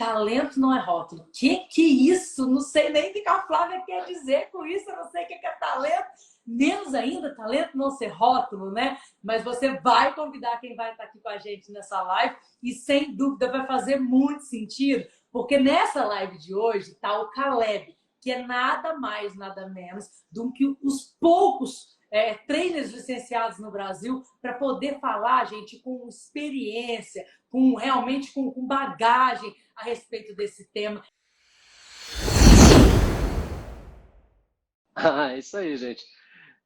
talento não é rótulo. Que isso? Não sei nem o que a Flávia quer dizer com isso, eu não sei o que é talento. Menos ainda, talento não ser rótulo, né? Mas você vai convidar quem vai estar aqui com a gente nessa live e, sem dúvida, vai fazer muito sentido, porque nessa live de hoje está o Caleb, que é nada mais, nada menos do que os poucos trainers licenciados no Brasil para poder falar, gente, com experiência, realmente com bagagem a respeito desse tema. Ah, isso aí, gente.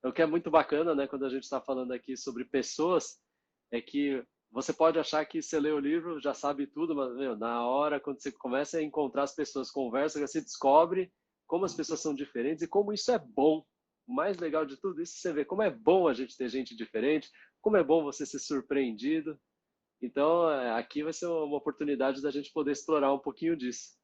O que é muito bacana, né, quando a gente está falando aqui sobre pessoas, é que você pode achar que você lê o livro, já sabe tudo, mas meu, na hora, quando você começa a encontrar as pessoas, conversa, você descobre como as pessoas são diferentes e como isso é bom. O mais legal de tudo isso, você vê como é bom a gente ter gente diferente, como é bom você ser surpreendido. Então, aqui vai ser uma oportunidade da gente poder explorar um pouquinho disso.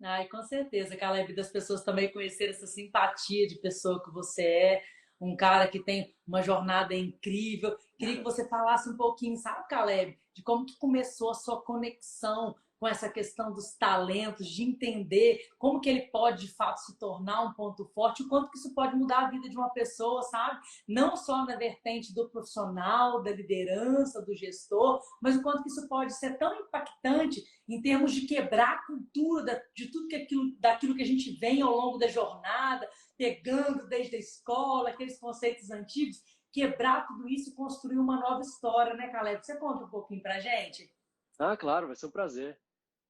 Ai, com certeza, Caleb, das pessoas também conhecer essa simpatia de pessoa que você é, um cara que tem uma jornada incrível. Queria que você falasse um pouquinho, sabe, Caleb, de como que começou a sua conexão com essa questão dos talentos, de entender como que ele pode, de fato, se tornar um ponto forte, o quanto que isso pode mudar a vida de uma pessoa, sabe? Não só na vertente do profissional, da liderança, do gestor, mas o quanto que isso pode ser tão impactante em termos de quebrar a cultura de tudo daquilo que a gente vem ao longo da jornada, pegando desde a escola, aqueles conceitos antigos, quebrar tudo isso e construir uma nova história, né, Caleb? Você conta um pouquinho pra gente? Ah, claro, vai ser um prazer.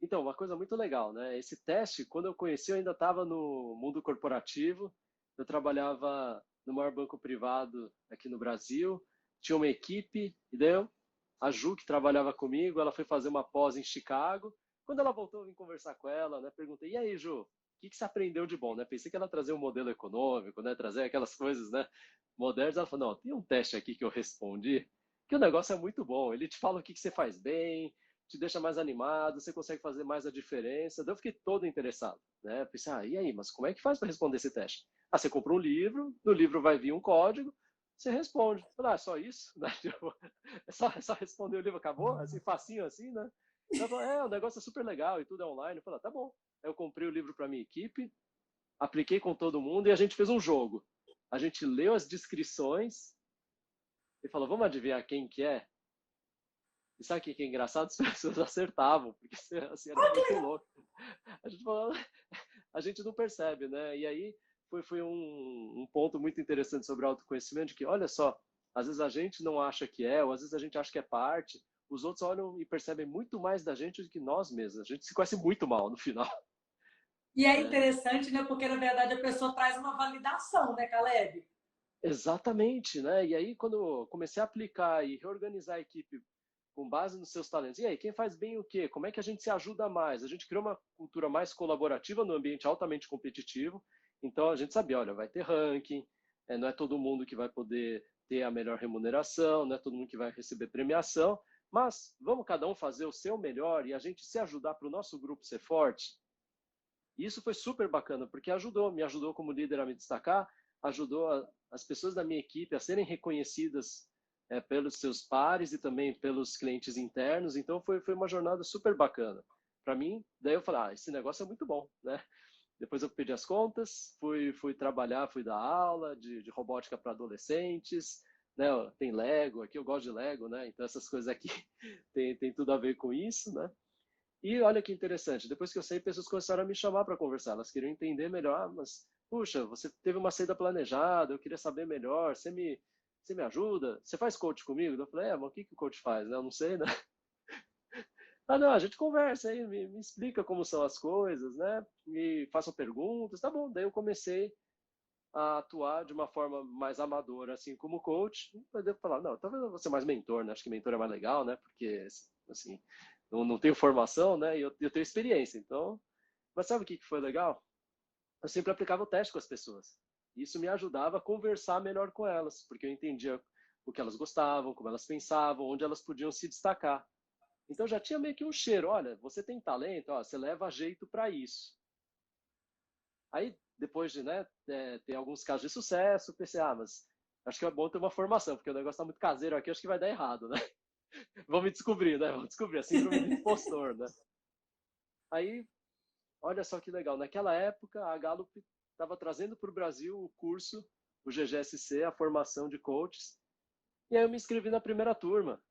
Então, uma coisa muito legal, né? Esse teste, quando eu conheci, eu ainda estava no mundo corporativo. Eu trabalhava no maior banco privado aqui no Brasil. Tinha uma equipe, e daí a Ju, que trabalhava comigo, ela foi fazer uma pós em Chicago. Quando ela voltou, eu vim conversar com ela, né? Perguntei, e aí, Ju, o que você aprendeu de bom, né? Pensei que ela trazia um modelo econômico, né? Trazer aquelas coisas, né? Modernas. Ela falou, não, tem um teste aqui que eu respondi, que o negócio é muito bom. Ele te fala o que você faz bem, te deixa mais animado, você consegue fazer mais a diferença. Daí eu fiquei todo interessado, né? Pensei, e aí, mas como é que faz para responder esse teste? Ah, você compra um livro, no livro vai vir um código, você responde. Falei, é só isso? Né? É só responder o livro, acabou? Assim, facinho assim, né? Ela falou, o negócio é super legal e tudo é online. Eu falei, tá bom. Aí eu comprei o livro para minha equipe, apliquei com todo mundo e a gente fez um jogo. A gente leu as descrições e falou, vamos adivinhar quem que é? E sabe o que é engraçado? As pessoas acertavam, porque assim, era muito louco. A gente, falou, a gente não percebe, né? E aí foi um ponto muito interessante sobre o autoconhecimento, de que, olha só, às vezes a gente não acha que é, ou às vezes a gente acha que é parte, os outros olham e percebem muito mais da gente do que nós mesmos. A gente se conhece muito mal no final. E é Né? interessante, né? Porque, na verdade, a pessoa traz uma validação, né, Caleb? Exatamente, né? E aí, quando eu comecei a aplicar e reorganizar a equipe com base nos seus talentos, e aí, quem faz bem o quê? Como é que a gente se ajuda mais? A gente criou uma cultura mais colaborativa no ambiente altamente competitivo, então a gente sabia, olha, vai ter ranking, não é todo mundo que vai poder ter a melhor remuneração, não é todo mundo que vai receber premiação, mas vamos cada um fazer o seu melhor e a gente se ajudar para o nosso grupo ser forte. E isso foi super bacana, porque me ajudou como líder a me destacar, ajudou as pessoas da minha equipe a serem reconhecidas pelos seus pares e também pelos clientes internos. Então foi uma jornada super bacana. Para mim, daí eu falei, esse negócio é muito bom, né? Depois eu pedi as contas, fui trabalhar, fui dar aula de robótica para adolescentes, né? Tem Lego, aqui eu gosto de Lego, né? Então essas coisas aqui tem tudo a ver com isso, né? E olha que interessante, depois que eu saí, pessoas começaram a me chamar para conversar. Elas queriam entender melhor, mas, puxa, você teve uma saída planejada, eu queria saber melhor, você me ajuda? Você faz coach comigo? Eu falei, mas o que o coach faz? Né? Eu não sei, né? Ah, não, a gente conversa aí, me explica como são as coisas, né? Me façam perguntas, tá bom. Daí eu comecei a atuar de uma forma mais amadora, assim, como coach. Mas devo falar, não, talvez eu vou ser mais mentor, né? Acho que mentor é mais legal, né? Porque, assim, não tenho formação, né? E eu tenho experiência, então... Mas sabe o que foi legal? Eu sempre aplicava o teste com as pessoas. Isso me ajudava a conversar melhor com elas, porque eu entendia o que elas gostavam, como elas pensavam, onde elas podiam se destacar. Então já tinha meio que um cheiro, olha, você tem talento, ó, você leva jeito para isso. Aí, depois de ter alguns casos de sucesso, pensei, mas acho que é bom ter uma formação, porque o negócio está muito caseiro aqui, acho que vai dar errado, né? Vamos descobrir, né? Vamos descobrir a síndrome do impostor, né? Aí, olha só que legal, naquela época a Gallup estava trazendo para o Brasil o curso, o GGSC, a formação de coaches, e aí eu me inscrevi na primeira turma.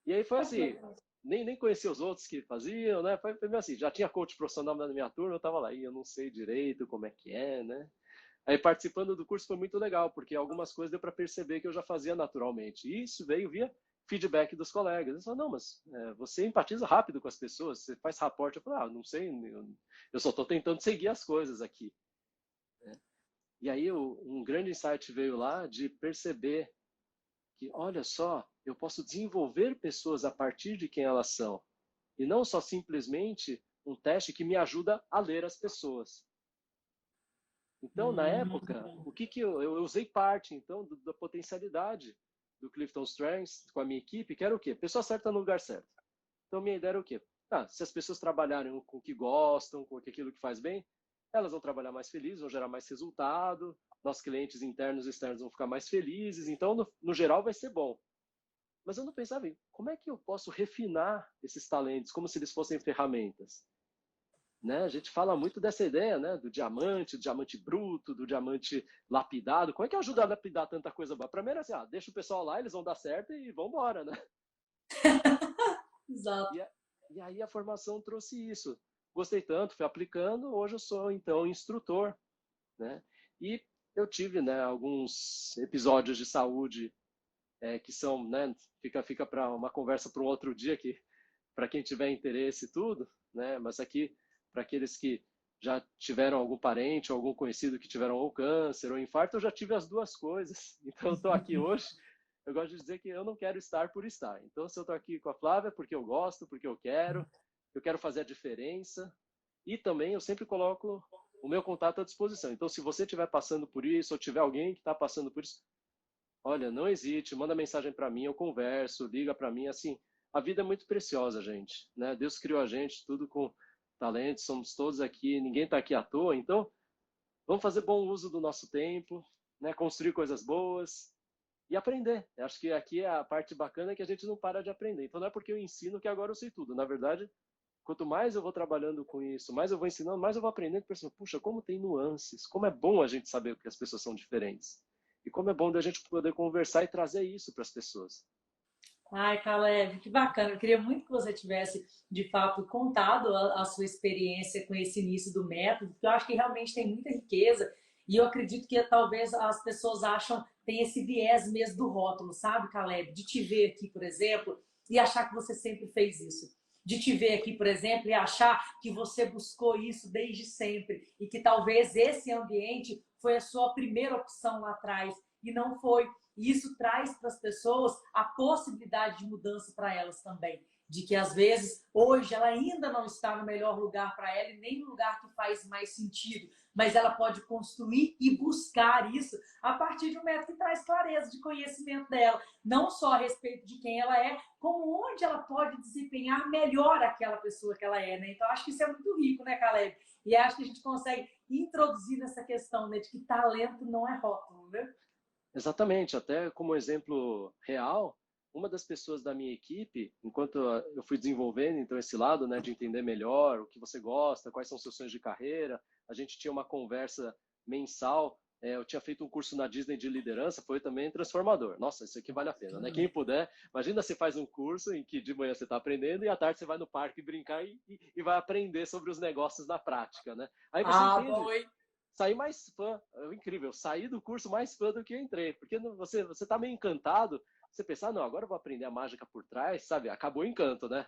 E aí foi assim, nem conhecia os outros que faziam, né? Foi meio assim, já tinha coach profissional na minha turma, eu tava lá, e eu não sei direito como é que é, né? Aí participando do curso foi muito legal, porque algumas coisas deu para perceber que eu já fazia naturalmente. E isso veio via feedback dos colegas. Eles falaram, não, mas você empatiza rápido com as pessoas, você faz rapport. Eu falei, não sei, eu só estou tentando seguir as coisas aqui. E aí um grande insight veio lá de perceber que, olha só, eu posso desenvolver pessoas a partir de quem elas são. E não só simplesmente um teste que me ajuda a ler as pessoas. Então, na época, o que eu usei parte, então, da potencialidade do Clifton Strengths com a minha equipe, que era o quê? Pessoa certa no lugar certo. Então, minha ideia era o quê? Se as pessoas trabalharem com o que gostam, com aquilo que faz bem, elas vão trabalhar mais felizes, vão gerar mais resultado, nossos clientes internos e externos vão ficar mais felizes, então, no geral, vai ser bom. Mas eu não pensava em como é que eu posso refinar esses talentos, como se eles fossem ferramentas. Né? A gente fala muito dessa ideia, né? Do diamante bruto, do diamante lapidado. Como é que ajuda a lapidar tanta coisa boa? Para mim era assim, deixa o pessoal lá, eles vão dar certo e vão embora, né? Exato. E, e aí a formação trouxe isso. Gostei tanto, fui aplicando, hoje eu sou, então, instrutor, né? E eu tive, né, alguns episódios de saúde que são, né, fica para uma conversa para um outro dia, que para quem tiver interesse e tudo, né? Mas aqui, para aqueles que já tiveram algum parente ou algum conhecido que tiveram ou câncer ou infarto, eu já tive as duas coisas. Então, eu estou aqui hoje. Eu gosto de dizer que eu não quero estar por estar. Então, se eu estou aqui com a Flávia, é porque eu gosto, porque eu quero fazer a diferença. E também eu sempre coloco o meu contato à disposição. Então, se você estiver passando por isso, ou tiver alguém que está passando por isso, olha, não hesite, manda mensagem para mim, eu converso, liga para mim, assim, a vida é muito preciosa, gente, né? Deus criou a gente tudo com talento, somos todos aqui, ninguém está aqui à toa, então vamos fazer bom uso do nosso tempo, né? Construir coisas boas e aprender. Eu acho que aqui é a parte bacana que a gente não para de aprender. Então não é porque eu ensino que agora eu sei tudo. Na verdade, quanto mais eu vou trabalhando com isso, mais eu vou ensinando, mais eu vou aprendendo, pensando, puxa, como tem nuances, como é bom a gente saber que as pessoas são diferentes. E como é bom da gente poder conversar e trazer isso para as pessoas. Ai, Caleb, que bacana. Eu queria muito que você tivesse, de fato, contado a sua experiência com esse início do método, porque eu acho que realmente tem muita riqueza. E eu acredito que talvez as pessoas acham, tem esse viés mesmo do rótulo, sabe, Caleb? De te ver aqui, por exemplo, e achar que você sempre fez isso. De te ver aqui, por exemplo, e achar que você buscou isso desde sempre. E que talvez esse ambiente foi a sua primeira opção lá atrás. E não foi. E isso traz para as pessoas a possibilidade de mudança para elas também. De que às vezes hoje ela ainda não está no melhor lugar para ela e nem no lugar que faz mais sentido, mas ela pode construir e buscar isso a partir de um método que traz clareza de conhecimento dela, não só a respeito de quem ela é, como onde ela pode desempenhar melhor aquela pessoa que ela é, né? Então acho que isso é muito rico, né, Caleb? E acho que a gente consegue introduzir nessa questão, né, de que talento não é rótulo, né? Exatamente, até como exemplo real, uma das pessoas da minha equipe, enquanto eu fui desenvolvendo então esse lado, né, de entender melhor o que você gosta, quais são os seus sonhos de carreira, a gente tinha uma conversa mensal. Eu tinha feito um curso na Disney de liderança, foi também transformador. Nossa, isso aqui vale a pena, né? Quem puder, imagina você faz um curso em que de manhã você está aprendendo e à tarde você vai no parque brincar e vai aprender sobre os negócios na prática, né? Aí você Ah, entende, bom, hein? saí mais fã, incrível, saí do curso mais fã do que eu entrei, porque você tá meio encantado, você pensa, não, agora eu vou aprender a mágica por trás, sabe? Acabou o encanto, né?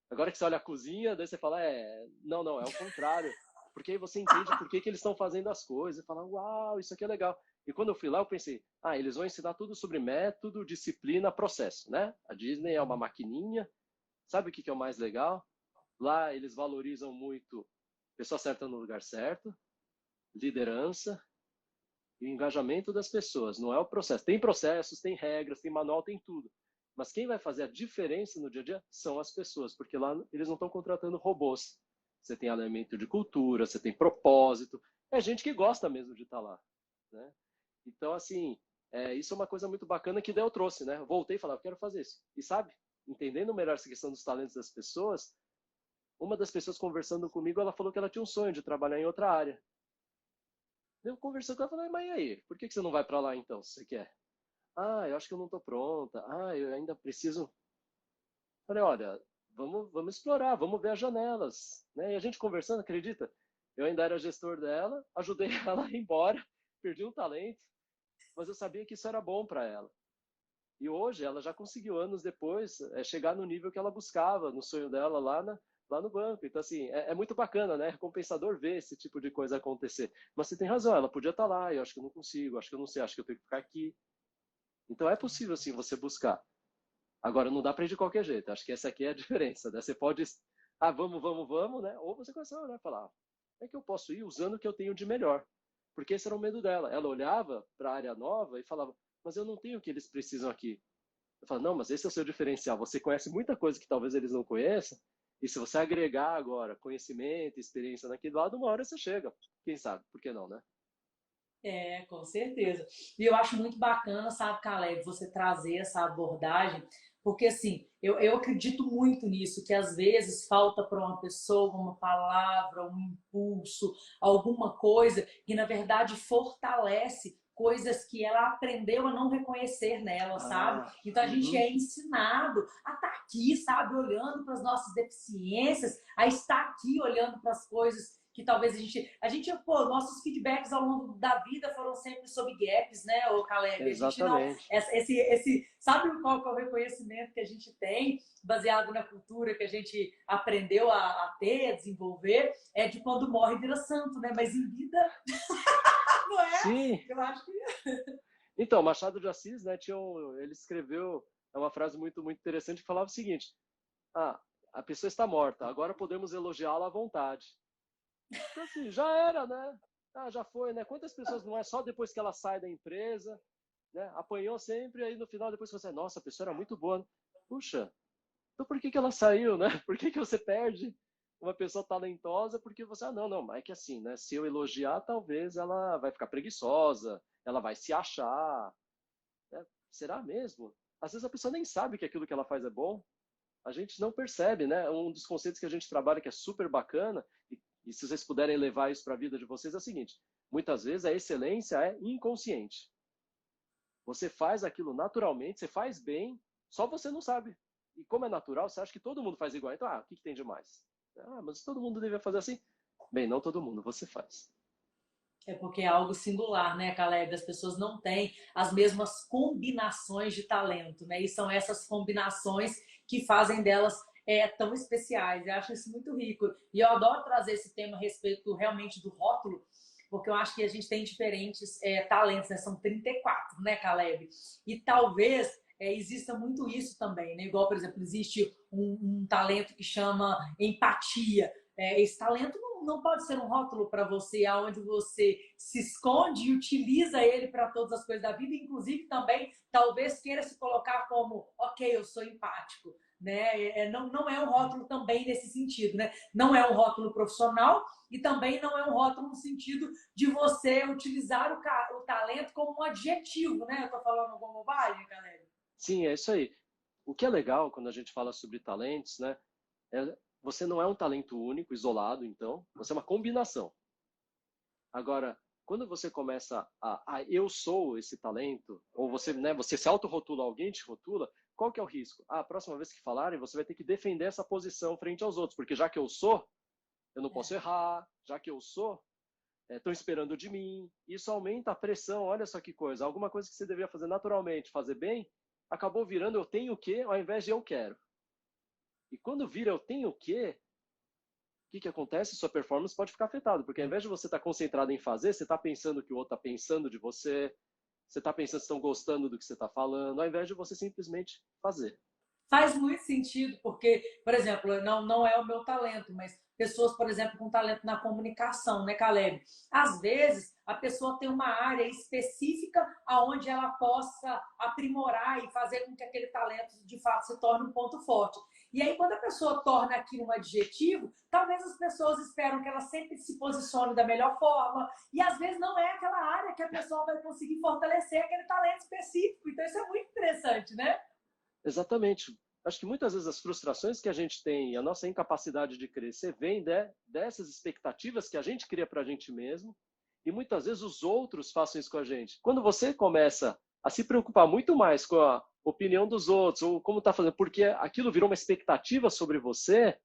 Agora que você olha a cozinha, daí você fala, não, é o contrário, porque aí você entende por que eles estão fazendo as coisas, e fala, uau, isso aqui é legal. E quando eu fui lá, eu pensei, eles vão ensinar tudo sobre método, disciplina, processo, né? A Disney é uma maquininha, sabe o que é o mais legal? Lá eles valorizam muito pessoa certa no lugar certo, liderança e engajamento das pessoas, não é o processo. Tem processos, tem regras, tem manual, tem tudo. Mas quem vai fazer a diferença no dia a dia são as pessoas, porque lá eles não estão contratando robôs. Você tem elemento de cultura, você tem propósito. É gente que gosta mesmo de estar lá. Né? Então, assim, isso é uma coisa muito bacana que daí eu trouxe. Né? Eu voltei e falei, eu quero fazer isso. E sabe, entendendo melhor essa questão dos talentos das pessoas, uma das pessoas conversando comigo, ela falou que ela tinha um sonho de trabalhar em outra área. Eu conversando com ela, falei, mas e aí? Por que você não vai para lá então, se você quer? Ah, eu acho que eu não estou pronta. Ah, eu ainda preciso. Falei, olha, vamos explorar, vamos ver as janelas, né? E a gente conversando, acredita? Eu ainda era gestor dela, ajudei ela a ir embora, perdi um talento, mas eu sabia que isso era bom para ela. E hoje ela já conseguiu, anos depois, chegar no nível que ela buscava, no sonho dela lá no banco. Então, assim, é muito bacana, né? É recompensador ver esse tipo de coisa acontecer. Mas você tem razão, ela podia estar lá, eu acho que eu não consigo, acho que eu não sei, acho que eu tenho que ficar aqui. Então é possível, sim, você buscar. Agora, não dá para ir de qualquer jeito. Acho que essa aqui é a diferença, né? Você pode, vamos, né? Ou você começa a olhar e falar, como é que eu posso ir usando o que eu tenho de melhor? Porque esse era o medo dela. Ela olhava para a área nova e falava, mas eu não tenho o que eles precisam aqui. Eu falo, não, mas esse é o seu diferencial. Você conhece muita coisa que talvez eles não conheçam, e se você agregar agora conhecimento, experiência naquele lado, uma hora você chega. Quem sabe? Por que não, né? É, com certeza. E eu acho muito bacana, sabe, Caleb, você trazer essa abordagem, porque assim, eu acredito muito nisso, que às vezes falta para uma pessoa uma palavra, um impulso, alguma coisa que na verdade fortalece coisas que ela aprendeu a não reconhecer nela, sabe? Ah, Então a gente uhum. é ensinado a estar aqui, sabe, olhando para as nossas deficiências, a estar aqui olhando para as coisas que talvez pô, nossos feedbacks ao longo da vida foram sempre sobre gaps, né, o Caleb? A gente não, Exatamente. sabe qual que é o reconhecimento que a gente tem, baseado na cultura que a gente aprendeu a ter, a desenvolver, é de quando morre vira santo, né? Mas em vida, não é? Sim. Eu acho que Então, Machado de Assis, né, ele escreveu uma frase muito interessante que falava o seguinte: ah, a pessoa está morta, agora podemos elogiá-la à vontade. Então, assim, já era, né? Ah, já foi, né? Quantas pessoas não é só depois que ela sai da empresa, né? Apanhou sempre, aí no final depois você, nossa, a pessoa era muito boa. Puxa, então por que que ela saiu, né? Por que que você perde uma pessoa talentosa? Porque você, não, mas é que assim, né? Se eu elogiar, talvez ela vai ficar preguiçosa, ela vai se achar, né? Será mesmo? Às vezes a pessoa nem sabe que aquilo que ela faz é bom. A gente não percebe, né? Um dos conceitos que a gente trabalha que é super bacana, e se vocês puderem levar isso para a vida de vocês, é o seguinte: muitas vezes a excelência é inconsciente. Você faz aquilo naturalmente, você faz bem, só você não sabe. E como é natural, você acha que todo mundo faz igual. Então, o que tem de mais? Ah, mas todo mundo deveria fazer assim? Bem, não todo mundo, você faz. é porque é algo singular, né, Caleb? As pessoas não têm as mesmas combinações de talento, né? E são essas combinações que fazem delas tão especiais. Eu acho isso muito rico. E eu adoro trazer esse tema a respeito realmente do rótulo, porque eu acho que a gente tem diferentes talentos, né? São 34, né, Caleb? E talvez exista muito isso também, né? Igual, por exemplo, existe um talento que chama empatia. Esse talento não pode ser um rótulo para você, aonde você se esconde e utiliza ele para todas as coisas da vida, inclusive também talvez queira se colocar como, ok, eu sou empático. Né? Não é um rótulo também nesse sentido, né? Não é um rótulo profissional e também não é um rótulo no sentido de você utilizar o talento como um adjetivo, né? Eu estou falando alguma bobagem, galera? Sim, é isso aí. O que é legal quando a gente fala sobre talentos, né? Você não é um talento único, isolado, então, você é uma combinação. Agora, quando você começa eu sou esse talento, ou você, né, você se autorrotula, alguém te rotula, qual que é o risco? A próxima vez que falarem, você vai ter que defender essa posição frente aos outros, porque já que eu sou, eu não posso errar, já que eu sou, estão esperando de mim. Isso aumenta a pressão, olha só que coisa. Alguma coisa que você deveria fazer naturalmente, fazer bem, acabou virando eu tenho que, ao invés de eu quero. E quando vira eu tenho que, o que acontece? Sua performance pode ficar afetada, porque ao invés de você estar concentrado em fazer, você está pensando que o outro está pensando de você, você está pensando se estão gostando do que você está falando, ao invés de você simplesmente fazer. Faz muito sentido, porque, por exemplo, não é o meu talento, mas pessoas, por exemplo, com talento na comunicação, né, Caleb? Às vezes, a pessoa tem uma área específica aonde ela possa aprimorar e fazer com que aquele talento, de fato, se torne um ponto forte. E aí, quando a pessoa torna aquilo um adjetivo, talvez as pessoas esperam que ela sempre se posicione da melhor forma, e às vezes não é aquela área que a pessoa vai conseguir fortalecer aquele talento específico. Então, isso é muito interessante, né? Exatamente. Acho que muitas vezes as frustrações que a gente tem e a nossa incapacidade de crescer vem dessas expectativas que a gente cria para a gente mesmo e muitas vezes os outros façam isso com a gente. Quando você começa a se preocupar muito mais com a opinião dos outros ou como está fazendo, porque aquilo virou uma expectativa sobre você,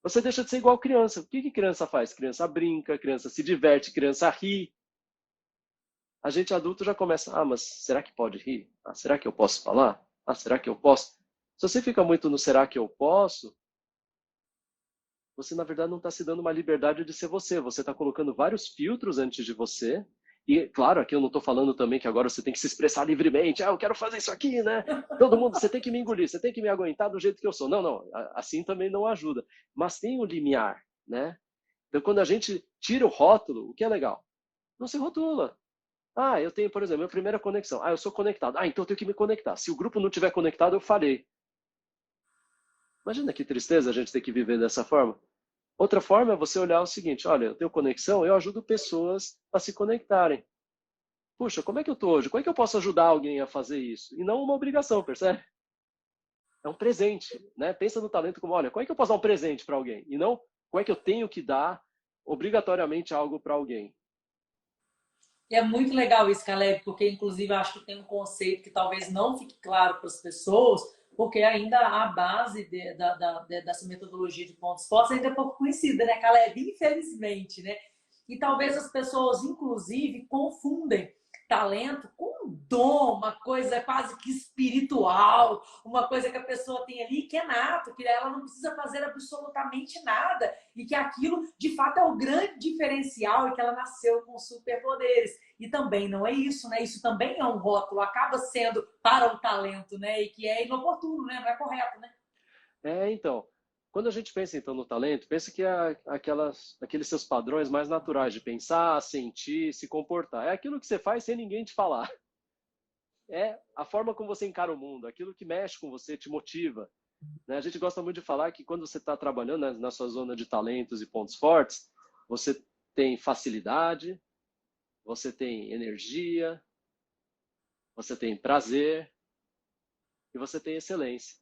você deixa de ser igual criança. O que criança faz? Criança brinca, criança se diverte, criança ri. A gente adulto já começa, mas será que pode rir? Será que eu posso falar? Será que eu posso? Se você fica muito no será que eu posso, você na verdade não está se dando uma liberdade de ser você. Você está colocando vários filtros antes de você. E claro, aqui eu não estou falando também que agora você tem que se expressar livremente. Eu quero fazer isso aqui, né? Todo mundo, você tem que me engolir, você tem que me aguentar do jeito que eu sou. Não, não, assim também não ajuda. Mas tem o limiar, né? Então quando a gente tira o rótulo, o que é legal? Não se rotula. Eu tenho, por exemplo, minha primeira conexão. Eu sou conectado. Então eu tenho que me conectar. Se o grupo não tiver conectado, eu falhei. Imagina que tristeza a gente ter que viver dessa forma. Outra forma é você olhar o seguinte, olha, eu tenho conexão, eu ajudo pessoas a se conectarem. Puxa, como é que eu estou hoje? Como é que eu posso ajudar alguém a fazer isso? E não uma obrigação, percebe? É um presente, né? Pensa no talento como, olha, como é que eu posso dar um presente para alguém? E não, como é que eu tenho que dar obrigatoriamente algo para alguém? E é muito legal isso, Caleb, porque inclusive eu acho que tem um conceito que talvez não fique claro para as pessoas, porque ainda a base dessa metodologia de pontos fortes ainda é pouco conhecida, né, Caleb? Infelizmente, né? E talvez as pessoas, inclusive, confundem talento com um dom, uma coisa quase que espiritual, uma coisa que a pessoa tem ali que é nato, que ela não precisa fazer absolutamente nada e que aquilo, de fato, é o grande diferencial e que ela nasceu com superpoderes. E também não é isso, né? Isso também é um rótulo, acaba sendo para o talento, né? E que é inoportuno, né? Não é correto, né? Então, quando a gente pensa então no talento, pensa que é aqueles seus padrões mais naturais de pensar, sentir, se comportar. É aquilo que você faz sem ninguém te falar. É a forma como você encara o mundo, aquilo que mexe com você, te motiva. Né? A gente gosta muito de falar que quando você está trabalhando na sua zona de talentos e pontos fortes, você tem facilidade, você tem energia, você tem prazer e você tem excelência.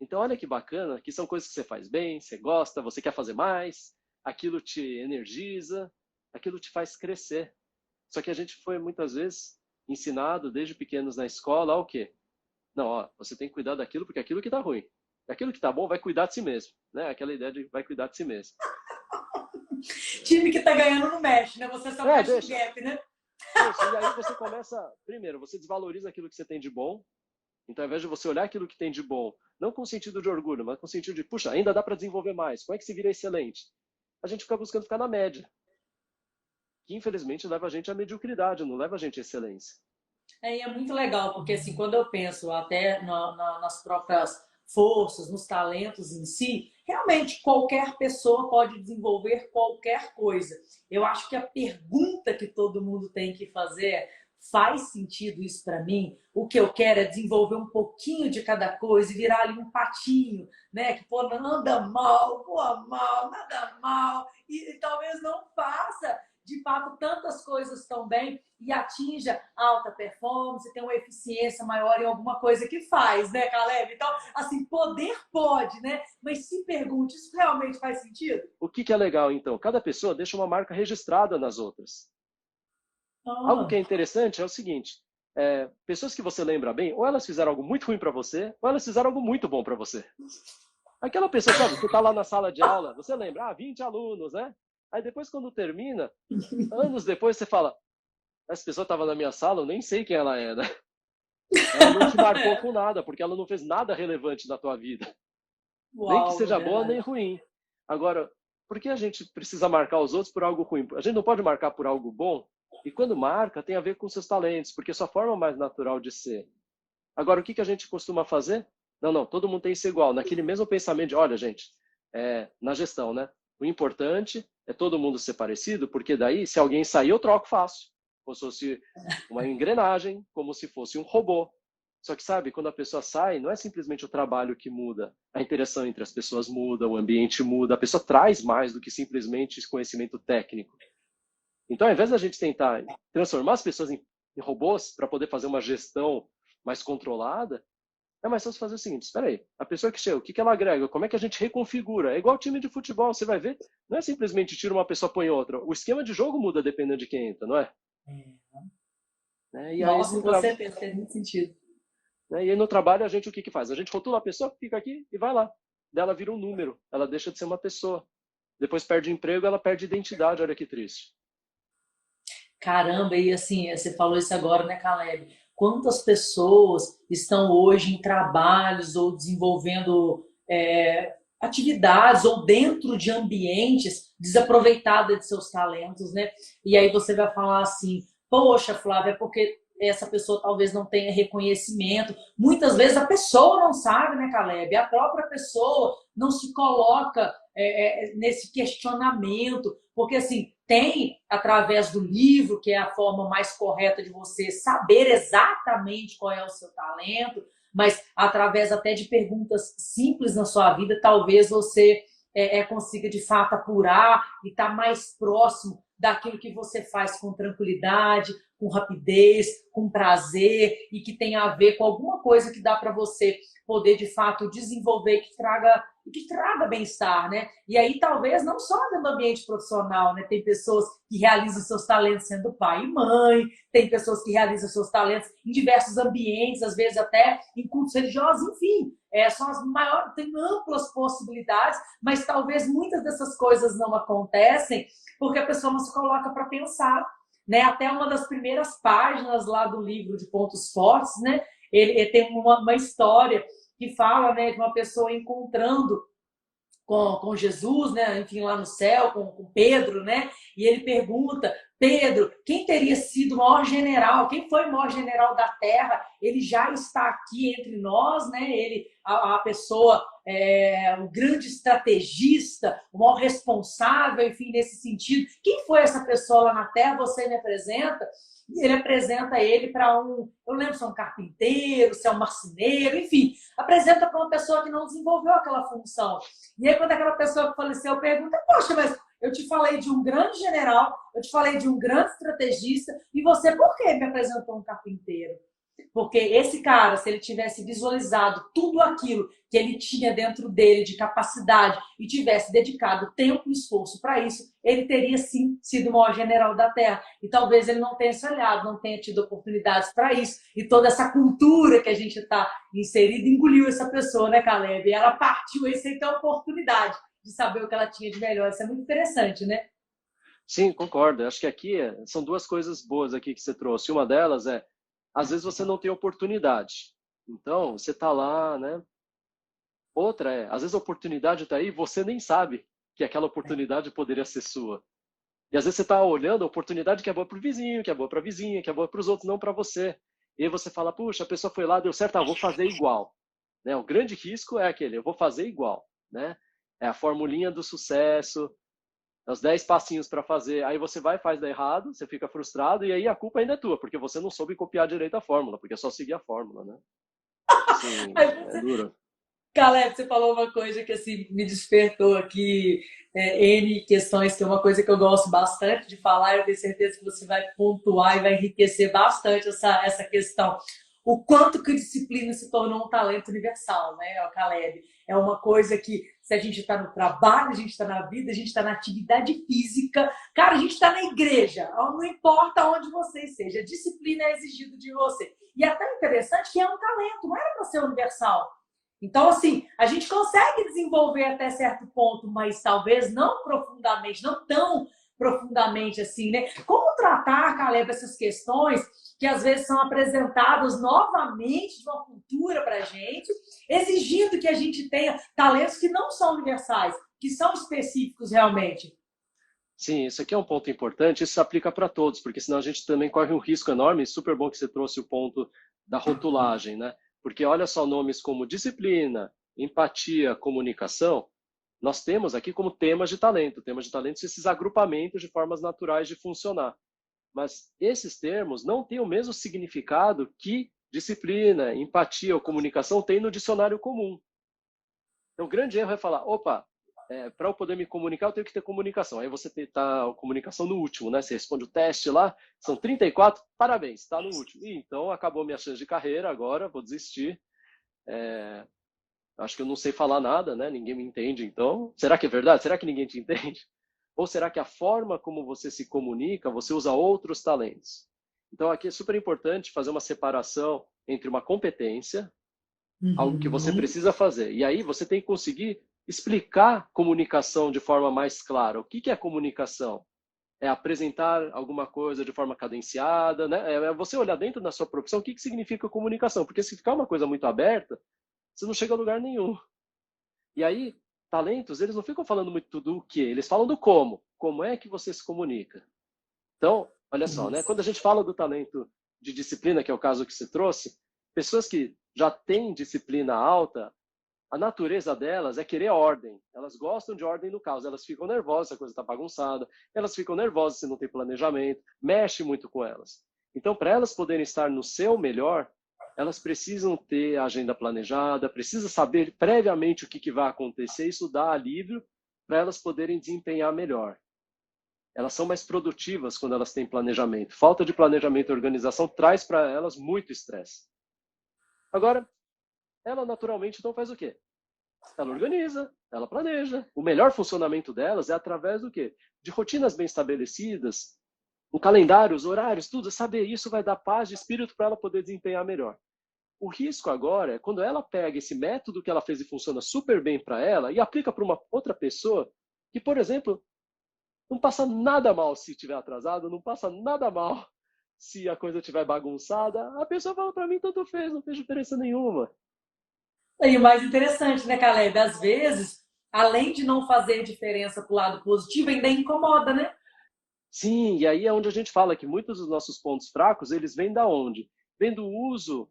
Então, olha que bacana, que são coisas que você faz bem, você gosta, você quer fazer mais, aquilo te energiza, aquilo te faz crescer. Só que a gente foi muitas vezes ensinado desde pequenos na escola ao quê? Não, você tem que cuidar daquilo porque aquilo que está ruim. Aquilo que está bom vai cuidar de si mesmo, né? Aquela ideia de vai cuidar de si mesmo. Time que tá ganhando não mexe, né? Você só mexe no gap, né? Isso, e aí você começa, primeiro, você desvaloriza aquilo que você tem de bom. Então, ao invés de você olhar aquilo que tem de bom, não com sentido de orgulho, mas com sentido de, puxa, ainda dá para desenvolver mais. Como é que se vira excelente? A gente fica buscando ficar na média. Que, infelizmente, leva a gente à mediocridade, não leva a gente à excelência. E é muito legal, porque assim, quando eu penso até nas próprias forças, nos talentos em si, realmente qualquer pessoa pode desenvolver qualquer coisa. Eu acho que a pergunta que todo mundo tem que fazer é: faz sentido isso para mim? O que eu quero é desenvolver um pouquinho de cada coisa e virar ali um patinho, né? Que pô, não anda mal, voa mal, nada mal, e talvez não faça de fato tantas coisas tão bem e atinja alta performance, tem uma eficiência maior em alguma coisa que faz, né, Caleb? Então, assim, poder pode, né? Mas se pergunte, isso realmente faz sentido? O que é legal, então? Cada pessoa deixa uma marca registrada nas outras. Algo que é interessante é o seguinte, pessoas que você lembra bem, ou elas fizeram algo muito ruim para você, ou elas fizeram algo muito bom para você. Aquela pessoa, sabe, você está lá na sala de aula, você lembra, 20 alunos, né? Aí depois, quando termina, anos depois, você fala, essa pessoa estava na minha sala, eu nem sei quem ela é, né? Ela não te marcou com nada, porque ela não fez nada relevante na tua vida. Uau, nem que seja boa, nem ruim. Agora, por que a gente precisa marcar os outros por algo ruim? A gente não pode marcar por algo bom? E quando marca, tem a ver com seus talentos, porque é a sua forma mais natural de ser. Agora, o que a gente costuma fazer? Não, todo mundo tem que ser igual. Naquele mesmo pensamento de, olha, gente, na gestão, né? O importante é todo mundo ser parecido, porque daí, se alguém sair, eu troco fácil. Como se fosse uma engrenagem, como se fosse um robô. Só que, sabe, quando a pessoa sai, não é simplesmente o trabalho que muda. A interação entre as pessoas muda, o ambiente muda. A pessoa traz mais do que simplesmente esse conhecimento técnico. Então, ao invés da gente tentar transformar as pessoas em robôs para poder fazer uma gestão mais controlada, É mais fácil fazer o seguinte, espera aí, a pessoa que chega, o que ela agrega, como é que a gente reconfigura? É igual time de futebol, você vai ver, não é simplesmente tira uma pessoa, põe outra. O esquema de jogo muda dependendo de quem entra, não é? Né? E aí Nossa, no, com tra... certeza, faz muito sentido. né? E aí no trabalho a gente o que que faz? A gente rotula a pessoa, fica aqui e vai lá. Daí ela vira um número, ela deixa de ser uma pessoa. Depois perde emprego, ela perde identidade, olha que triste. Caramba, e assim, você falou isso agora, né, Caleb? Quantas pessoas estão hoje em trabalhos ou desenvolvendo atividades ou dentro de ambientes desaproveitadas de seus talentos, né? E aí você vai falar assim, poxa, Flávia, é porque essa pessoa talvez não tenha reconhecimento. Muitas vezes a pessoa não sabe, né, Caleb? A própria pessoa não se coloca nesse questionamento, porque assim, tem através do livro, que é a forma mais correta de você saber exatamente qual é o seu talento, mas através até de perguntas simples na sua vida, talvez você consiga de fato apurar e estar mais próximo daquilo que você faz com tranquilidade, com rapidez, com prazer e que tem a ver com alguma coisa que dá para você poder de fato desenvolver que traga bem-estar, né? E aí talvez não só dentro do ambiente profissional, né? Tem pessoas que realizam seus talentos sendo pai e mãe, tem pessoas que realizam seus talentos em diversos ambientes, às vezes até em cultos religiosos, enfim. São as maiores, tem amplas possibilidades, mas talvez muitas dessas coisas não acontecem porque a pessoa não se coloca para pensar, né? Até uma das primeiras páginas lá do livro de Pontos Fortes, né? Ele tem uma história que fala, né, de uma pessoa encontrando com Jesus, né? Enfim, lá no céu, com Pedro, né? E ele pergunta, Pedro, quem teria sido o maior general? Quem foi o maior general da Terra? Ele já está aqui entre nós, né? Ele, a pessoa, o grande estrategista, o maior responsável, enfim, nesse sentido. Quem foi essa pessoa lá na Terra? Você me apresenta? E ele apresenta ele para eu lembro se é um carpinteiro, se é um marceneiro, enfim, apresenta para uma pessoa que não desenvolveu aquela função. E aí, quando aquela pessoa que faleceu pergunta, poxa, mas eu te falei de um grande general, eu te falei de um grande estrategista, e você por que me apresentou um carpinteiro? Porque esse cara, se ele tivesse visualizado tudo aquilo que ele tinha dentro dele de capacidade e tivesse dedicado tempo e esforço para isso, ele teria sim sido o maior general da Terra. E talvez ele não tenha se olhado, não tenha tido oportunidades para isso. E toda essa cultura que a gente está inserido engoliu essa pessoa, né, Caleb? E ela partiu aí sem ter a oportunidade de saber o que ela tinha de melhor. Isso é muito interessante, né? Sim, concordo. Acho que aqui são duas coisas boas aqui que você trouxe. Uma delas é, às vezes você não tem oportunidade. Então, você está lá, né? Outra é, às vezes a oportunidade está aí e você nem sabe que aquela oportunidade poderia ser sua. E às vezes você está olhando a oportunidade que é boa para o vizinho, que é boa para a vizinha, que é boa para os outros, não para você. E aí você fala, puxa, a pessoa foi lá, deu certo, vou fazer igual. Né? O grande risco é aquele, eu vou fazer igual. Né? É a formulinha do sucesso, os 10 passinhos para fazer. Aí você vai e faz dar errado, você fica frustrado, e aí a culpa ainda é tua, porque você não soube copiar direito a fórmula, porque é só seguir a fórmula. Né? Assim, é duro. Caleb, você falou uma coisa que assim me despertou aqui N questões, que é uma coisa que eu gosto bastante de falar. Eu tenho certeza que você vai pontuar e vai enriquecer bastante essa questão. O quanto que a disciplina se tornou um talento universal, né, Caleb? É uma coisa que, se a gente está no trabalho, a gente está na vida, a gente está na atividade física, cara, a gente está na igreja, não importa onde você esteja, a disciplina é exigida de você. E é tão interessante que é um talento, não era para ser universal. Então, assim, a gente consegue desenvolver até certo ponto, mas talvez não profundamente, não tão profundamente assim, né? Como tratar, Caleb, essas questões que às vezes são apresentadas novamente de uma cultura para a gente, exigindo que a gente tenha talentos que não são universais, que são específicos realmente. Sim, isso aqui é um ponto importante, isso se aplica para todos, porque senão a gente também corre um risco enorme, super bom que você trouxe o ponto da rotulagem, né? Porque olha só, nomes como disciplina, empatia, comunicação, nós temos aqui como temas de talento. Temas de talento são esses agrupamentos de formas naturais de funcionar. Mas esses termos não têm o mesmo significado que disciplina, empatia ou comunicação têm no dicionário comum. Então, o grande erro é falar, opa, para eu poder me comunicar, eu tenho que ter comunicação. Aí você está a comunicação no último, né? Você responde o teste lá, são 34, parabéns, está no último. E, então, acabou minha chance de carreira, agora vou desistir. Acho que eu não sei falar nada, né? Ninguém me entende, então. Será que é verdade? Será que ninguém te entende? Ou será que a forma como você se comunica, você usa outros talentos? Então, aqui é super importante fazer uma separação entre uma competência, algo que você Uhum. precisa fazer, e aí você tem que conseguir explicar comunicação de forma mais clara. O que é comunicação? É apresentar alguma coisa de forma cadenciada, né? É você olhar dentro da sua profissão o que significa comunicação, porque se ficar uma coisa muito aberta, você não chega a lugar nenhum. E aí, talentos, eles não ficam falando muito do que, eles falam do como. Como é que você se comunica? Então, olha só, né? Quando a gente fala do talento de disciplina, que é o caso que você trouxe, pessoas que já têm disciplina alta, a natureza delas é querer ordem. Elas gostam de ordem no caos. Elas ficam nervosas se a coisa está bagunçada. Elas ficam nervosas se não tem planejamento. Mexe muito com elas. Então, para elas poderem estar no seu melhor, elas precisam ter a agenda planejada, precisam saber previamente o que vai acontecer. Isso dá alívio para elas poderem desempenhar melhor. Elas são mais produtivas quando elas têm planejamento. Falta de planejamento e organização traz para elas muito estresse. Agora, ela naturalmente então faz o quê? Ela organiza, ela planeja. O melhor funcionamento delas é através do quê? De rotinas bem estabelecidas, um calendário, os horários, tudo. Saber isso vai dar paz de espírito para ela poder desempenhar melhor. O risco agora é quando ela pega esse método que ela fez e funciona super bem para ela e aplica para uma outra pessoa que, por exemplo, não passa nada mal se estiver atrasado, não passa nada mal se a coisa estiver bagunçada. A pessoa fala para mim, tanto fez, não fez diferença nenhuma. E o mais interessante, né, Caleb? Às vezes, além de não fazer diferença pro lado positivo, ainda incomoda, né? Sim, e aí é onde a gente fala que muitos dos nossos pontos fracos, eles vêm da onde? Vêm do uso,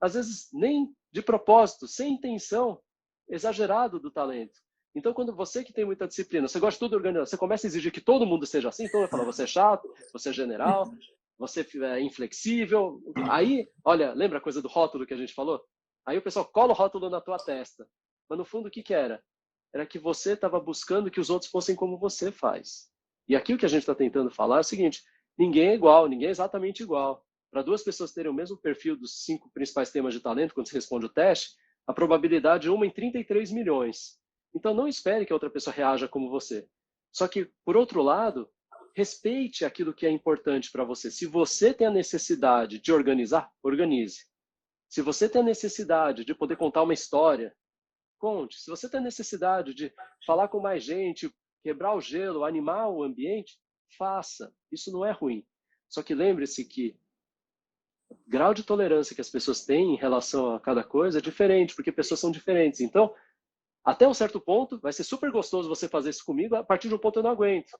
às vezes nem de propósito, sem intenção, exagerado do talento. Então, quando você que tem muita disciplina, você gosta de tudo organizado, você começa a exigir que todo mundo seja assim, então vai falar, você é chato, você é general, você é inflexível. Aí, olha, lembra a coisa do rótulo que a gente falou? Aí o pessoal cola o rótulo na tua testa. Mas no fundo, o que era? Era que você estava buscando que os outros fossem como você faz. E aqui o que a gente está tentando falar é o seguinte: ninguém é igual, ninguém é exatamente igual. Para duas pessoas terem o mesmo perfil dos 5 principais temas de talento, quando você responde o teste, a probabilidade é 1 em 33 milhões. Então não espere que a outra pessoa reaja como você. Só que, por outro lado, respeite aquilo que é importante para você. Se você tem a necessidade de organizar, organize. Se você tem a necessidade de poder contar uma história, conte. Se você tem a necessidade de falar com mais gente, quebrar o gelo, animar o ambiente, faça. Isso não é ruim. Só que lembre-se que o grau de tolerância que as pessoas têm em relação a cada coisa é diferente, porque pessoas são diferentes. Então, até um certo ponto, vai ser super gostoso você fazer isso comigo, a partir de um ponto eu não aguento.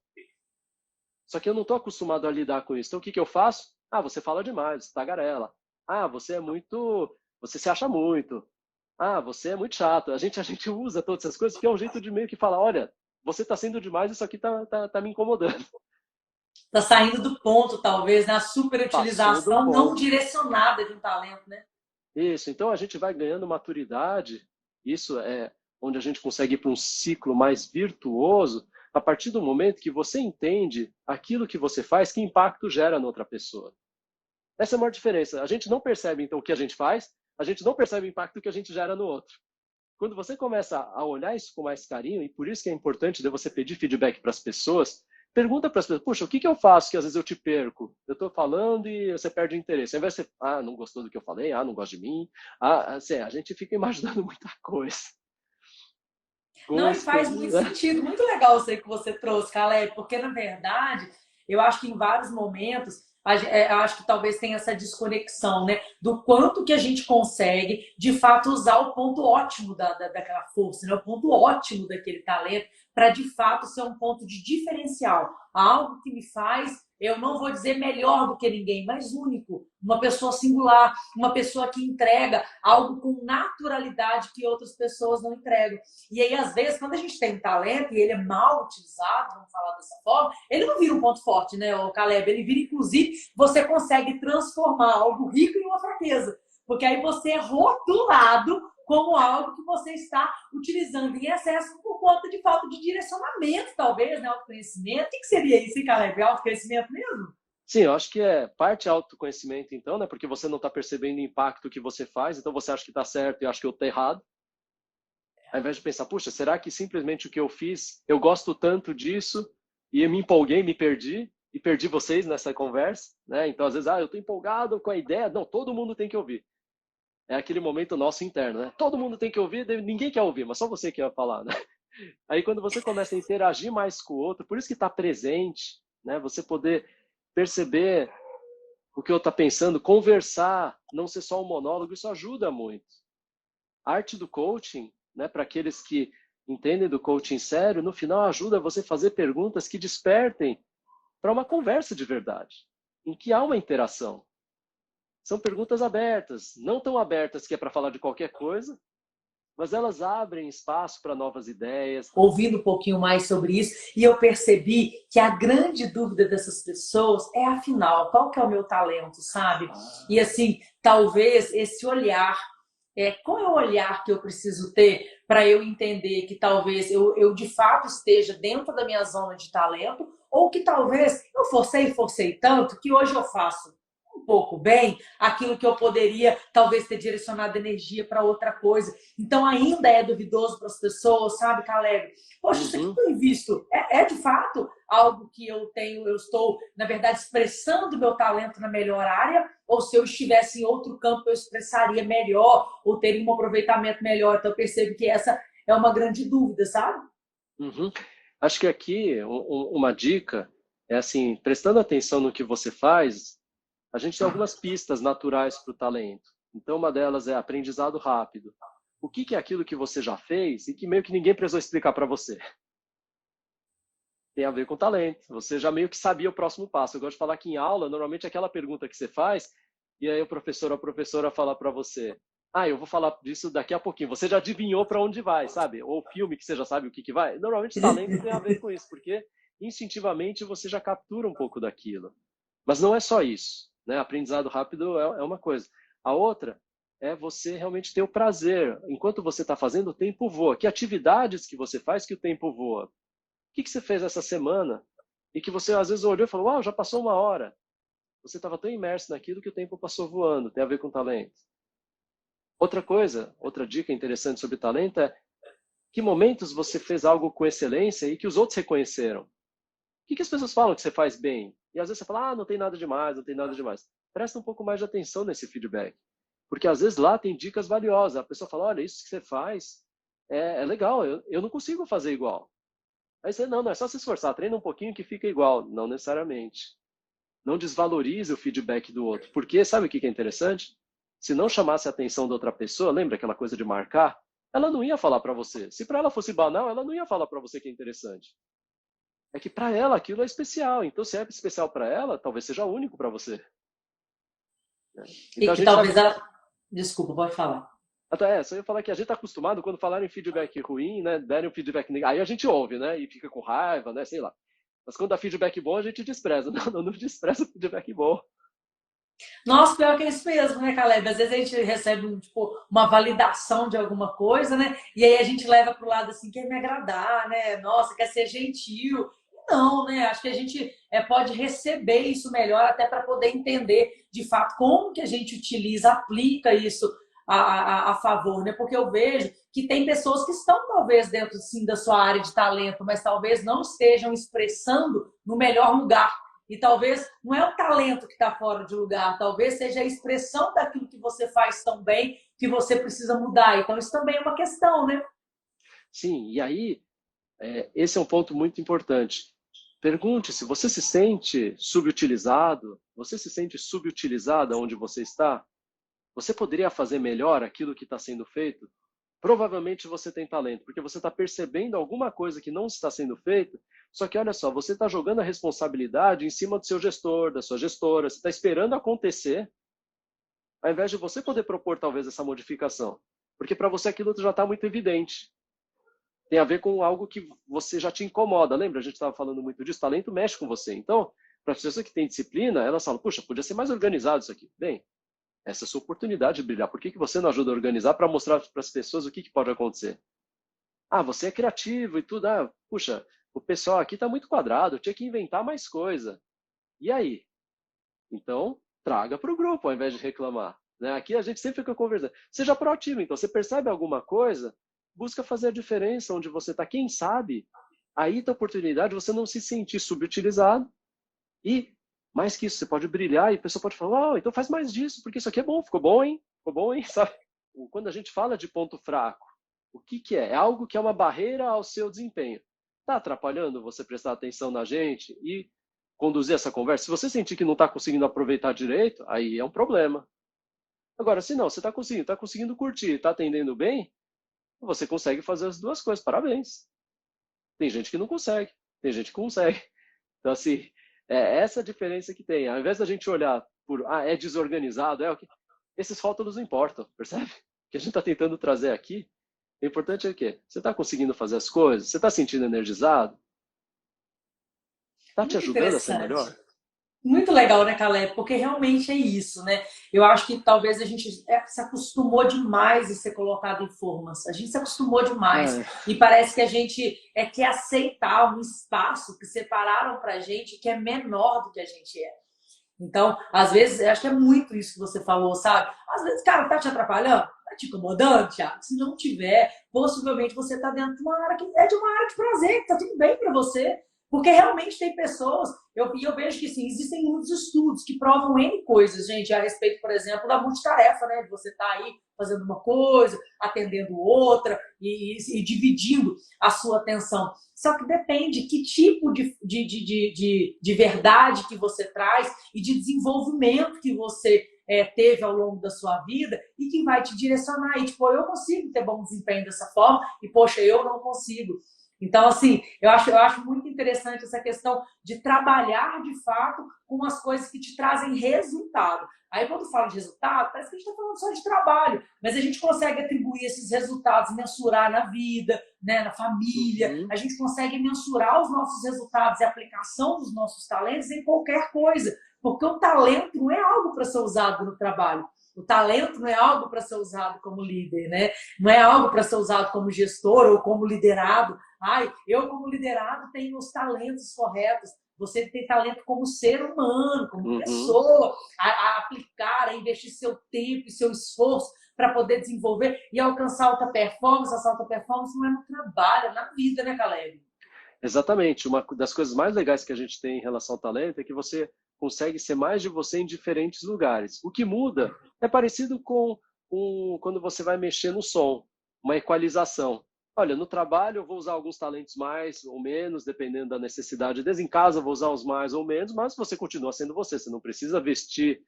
Só que eu não estou acostumado a lidar com isso. Então, o que eu faço? Ah, você fala demais, você tagarela. Ah, você é muito... Você se acha muito. Ah, você é muito chato. A gente usa todas essas coisas, que é um jeito de meio que falar, olha, você está sendo demais, isso aqui tá me incomodando. Tá saindo do ponto, talvez, né? A Passou do superutilização não ponto. direcionada de um talento, né? Isso, então a gente vai ganhando maturidade, isso é onde a gente consegue ir para um ciclo mais virtuoso, a partir do momento que você entende aquilo que você faz, que impacto gera na outra pessoa. Essa é a maior diferença. A gente não percebe, então, o que a gente faz, a gente não percebe o impacto que a gente gera no outro. Quando você começa a olhar isso com mais carinho, e por isso que é importante de você pedir feedback para as pessoas, pergunta para as pessoas, puxa, o que eu faço que às vezes eu te perco? Eu estou falando e você perde o interesse. Ao invés de você, não gostou do que eu falei, não gosta de mim. Assim, a gente fica imaginando muita coisa. Não, e Gosto. faz muito sentido, muito legal isso aí que você trouxe, Caleb, porque na verdade, eu acho que em vários momentos, eu acho que talvez tenha essa desconexão, né? Do quanto que a gente consegue, de fato, usar o ponto ótimo daquela força, né? O ponto ótimo daquele talento, para de fato ser um ponto de diferencial. Algo que me faz, eu não vou dizer melhor do que ninguém, mas único. Uma pessoa singular, uma pessoa que entrega algo com naturalidade que outras pessoas não entregam. E aí, às vezes, quando a gente tem um talento e ele é mal utilizado, vamos falar dessa forma, ele não vira um ponto forte, né, o Caleb? Ele vira, inclusive, você consegue transformar algo rico em uma fraqueza. Porque aí você é rotulado como algo que você está utilizando em excesso por conta de falta de direcionamento, talvez, né? Autoconhecimento. O que seria isso, hein, Caleb? Autoconhecimento mesmo? Sim, eu acho que é parte autoconhecimento, então, né? Porque você não está percebendo o impacto que você faz, então você acha que está certo e eu acho que eu estou errado. Ao invés de pensar, puxa, será que simplesmente o que eu fiz, eu gosto tanto disso e eu me empolguei, me perdi e perdi vocês nessa conversa, né? Então, às vezes, eu estou empolgado com a ideia. Não, todo mundo tem que ouvir. É aquele momento nosso interno, né? Todo mundo tem que ouvir, ninguém quer ouvir, mas só você que vai falar, né? Aí quando você começa a interagir mais com o outro, por isso que está presente, né? Você poder perceber o que eu estou pensando, conversar, não ser só um monólogo, isso ajuda muito. A arte do coaching, né, para aqueles que entendem do coaching sério, no final ajuda você a fazer perguntas que despertem para uma conversa de verdade, em que há uma interação. São perguntas abertas, não tão abertas que é para falar de qualquer coisa, mas elas abrem espaço para novas ideias. Ouvindo um pouquinho mais sobre isso, e eu percebi que a grande dúvida dessas pessoas é, afinal, qual que é o meu talento, sabe? E assim, talvez esse olhar, qual é o olhar que eu preciso ter para eu entender que talvez eu de fato esteja dentro da minha zona de talento, ou que talvez eu forcei tanto que hoje eu faço um pouco bem aquilo que eu poderia talvez ter direcionado energia para outra coisa. Então ainda é duvidoso para as pessoas, sabe, Caleb? Poxa, isso aqui que eu invisto é de fato algo que eu tenho, eu estou, na verdade, expressando meu talento na melhor área, ou se eu estivesse em outro campo, eu expressaria melhor, ou teria um aproveitamento melhor. Então eu percebo que essa é uma grande dúvida, sabe? Uhum. Acho que aqui uma dica é assim, prestando atenção no que você faz, a gente tem algumas pistas naturais para o talento. Então, uma delas é aprendizado rápido. O que é aquilo que você já fez e que meio que ninguém precisou explicar para você? Tem a ver com talento. Você já meio que sabia o próximo passo. Eu gosto de falar que em aula, normalmente é aquela pergunta que você faz, e aí o professor ou a professora fala para você: eu vou falar disso daqui a pouquinho. Você já adivinhou para onde vai, sabe? Ou filme que você já sabe o que vai. Normalmente talento tem a ver com isso, porque instintivamente você já captura um pouco daquilo. Mas não é só isso, né? Aprendizado rápido é uma coisa. A outra é você realmente ter o prazer. Enquanto você está fazendo, o tempo voa. Que atividades que você faz que o tempo voa? O que você fez essa semana? E que você às vezes olhou e falou: uau, já passou uma hora. Você estava tão imerso naquilo que o tempo passou voando. Tem a ver com talento. Outra coisa, outra dica interessante sobre talento é que momentos você fez algo com excelência e que os outros reconheceram. O que as pessoas falam que você faz bem? E às vezes você fala: não tem nada demais, não tem nada demais. Presta um pouco mais de atenção nesse feedback. Porque às vezes lá tem dicas valiosas. A pessoa fala: olha, isso que você faz é legal, eu não consigo fazer igual. Aí você, não é só se esforçar, treina um pouquinho que fica igual. Não necessariamente. Não desvalorize o feedback do outro. Porque sabe o que é interessante? Se não chamasse a atenção da outra pessoa, lembra aquela coisa de marcar? Ela não ia falar para você. Se para ela fosse banal, ela não ia falar para você que é interessante. É que para ela aquilo é especial. Então, se é especial para ela, talvez seja único para você. E Então, a que gente está. talvez ela. Desculpa, pode falar. Só ia falar que a gente está acostumado quando falarem feedback ruim, né? Derem um feedback negativo. Aí a gente ouve, né? E fica com raiva, né? Sei lá. Mas quando dá feedback bom, a gente despreza. Não despreza o feedback bom. Nossa, pior que é isso mesmo, né, Caleb? Às vezes a gente recebe tipo, uma validação de alguma coisa, né? E aí a gente leva para o lado assim, quer me agradar, né? Nossa, quer ser gentil. Não, né? Acho que a gente pode receber isso melhor até para poder entender de fato como que a gente utiliza, aplica isso a favor, né? Porque eu vejo que tem pessoas que estão talvez dentro sim, da sua área de talento, mas talvez não estejam expressando no melhor lugar. E talvez não é o talento que está fora de lugar, talvez seja a expressão daquilo que você faz tão bem que você precisa mudar. Então, isso também é uma questão, né? Sim, e aí, esse é um ponto muito importante. Pergunte-se, você se sente subutilizado? Você se sente subutilizada onde você está? Você poderia fazer melhor aquilo que está sendo feito? Provavelmente você tem talento, porque você está percebendo alguma coisa que não está sendo feita, só que olha só, você está jogando a responsabilidade em cima do seu gestor, da sua gestora, você está esperando acontecer, ao invés de você poder propor talvez essa modificação. Porque para você aquilo já está muito evidente. Tem a ver com algo que você já te incomoda. Lembra? A gente estava falando muito disso. Talento mexe com você. Então, para as pessoas que têm disciplina, elas falam: puxa, podia ser mais organizado isso aqui. Bem, essa é a sua oportunidade de brilhar. Por que você não ajuda a organizar para mostrar para as pessoas o que pode acontecer? Você é criativo e tudo. Puxa, o pessoal aqui está muito quadrado, eu tinha que inventar mais coisa. E aí? Então, traga para o grupo ao invés de reclamar. Né? Aqui a gente sempre fica conversando. Seja proativo, então. Você percebe alguma coisa, busca fazer a diferença onde você está. Quem sabe, aí tem a oportunidade de você não se sentir subutilizado e, mais que isso, você pode brilhar e a pessoa pode falar, oh, então faz mais disso, porque isso aqui é bom, ficou bom, hein? Ficou bom, hein? Sabe? Quando a gente fala de ponto fraco, o que, que é? É algo que é uma barreira ao seu desempenho. Está atrapalhando você prestar atenção na gente e conduzir essa conversa? Se você sentir que não está conseguindo aproveitar direito, aí é um problema. Agora, se não, você está conseguindo curtir, está atendendo bem, você consegue fazer as duas coisas. Parabéns. Tem gente que não consegue, tem gente que consegue. Então, assim, é essa a diferença que tem. Ao invés da gente olhar por, é desorganizado, o que... Esses rótulos não importam, percebe? O que a gente está tentando trazer aqui, o importante é o quê? Você está conseguindo fazer as coisas? Você está sentindo energizado? Está te Muito ajudando a ser interessante. melhor? Muito legal, né, Caleb? Porque realmente é isso, né? Eu acho que talvez a gente se acostumou demais a ser colocado em formas. A gente se acostumou demais. É, E parece que a gente quer aceitar um espaço que separaram pra gente que é menor do que a gente é. Então, às vezes, eu acho que é muito isso que você falou, sabe? Às vezes, cara, tá te atrapalhando? Tá te incomodando, Thiago? Se não tiver, possivelmente você tá dentro de uma área que é de uma área de prazer, que tá tudo bem para você. Porque realmente tem pessoas, eu vejo que sim, existem muitos estudos que provam N coisas, gente, a respeito, por exemplo, da multitarefa, né? De você tá aí fazendo uma coisa, atendendo outra e dividindo a sua atenção. Só que depende que tipo de verdade que você traz e de desenvolvimento que você teve ao longo da sua vida e que vai te direcionar. E, tipo, eu consigo ter bom desempenho dessa forma e, poxa, eu não consigo. Então, assim, eu acho muito interessante essa questão de trabalhar de fato com as coisas que te trazem resultado. Aí, quando fala de resultado, parece que a gente está falando só de trabalho, mas a gente consegue atribuir esses resultados, mensurar na vida, né, na família, uhum, a gente consegue mensurar os nossos resultados e a aplicação dos nossos talentos em qualquer coisa, porque o talento não é algo para ser usado no trabalho. O talento não é algo para ser usado como líder, né? Não é algo para ser usado como gestor ou como liderado. Ai, eu como liderado tenho os talentos corretos. Você tem talento como ser humano, como uhum. pessoa, a aplicar, a investir seu tempo e seu esforço para poder desenvolver e alcançar alta performance. Essa alta performance não é no trabalho, é na vida, né, Caleb? Exatamente. Uma das coisas mais legais que a gente tem em relação ao talento é que você consegue ser mais de você em diferentes lugares. O que muda é parecido com quando você vai mexer no som, uma equalização. Olha, no trabalho eu vou usar alguns talentos mais ou menos, dependendo da necessidade. Desde em casa eu vou usar os mais ou menos, mas você continua sendo você. Você não precisa vestir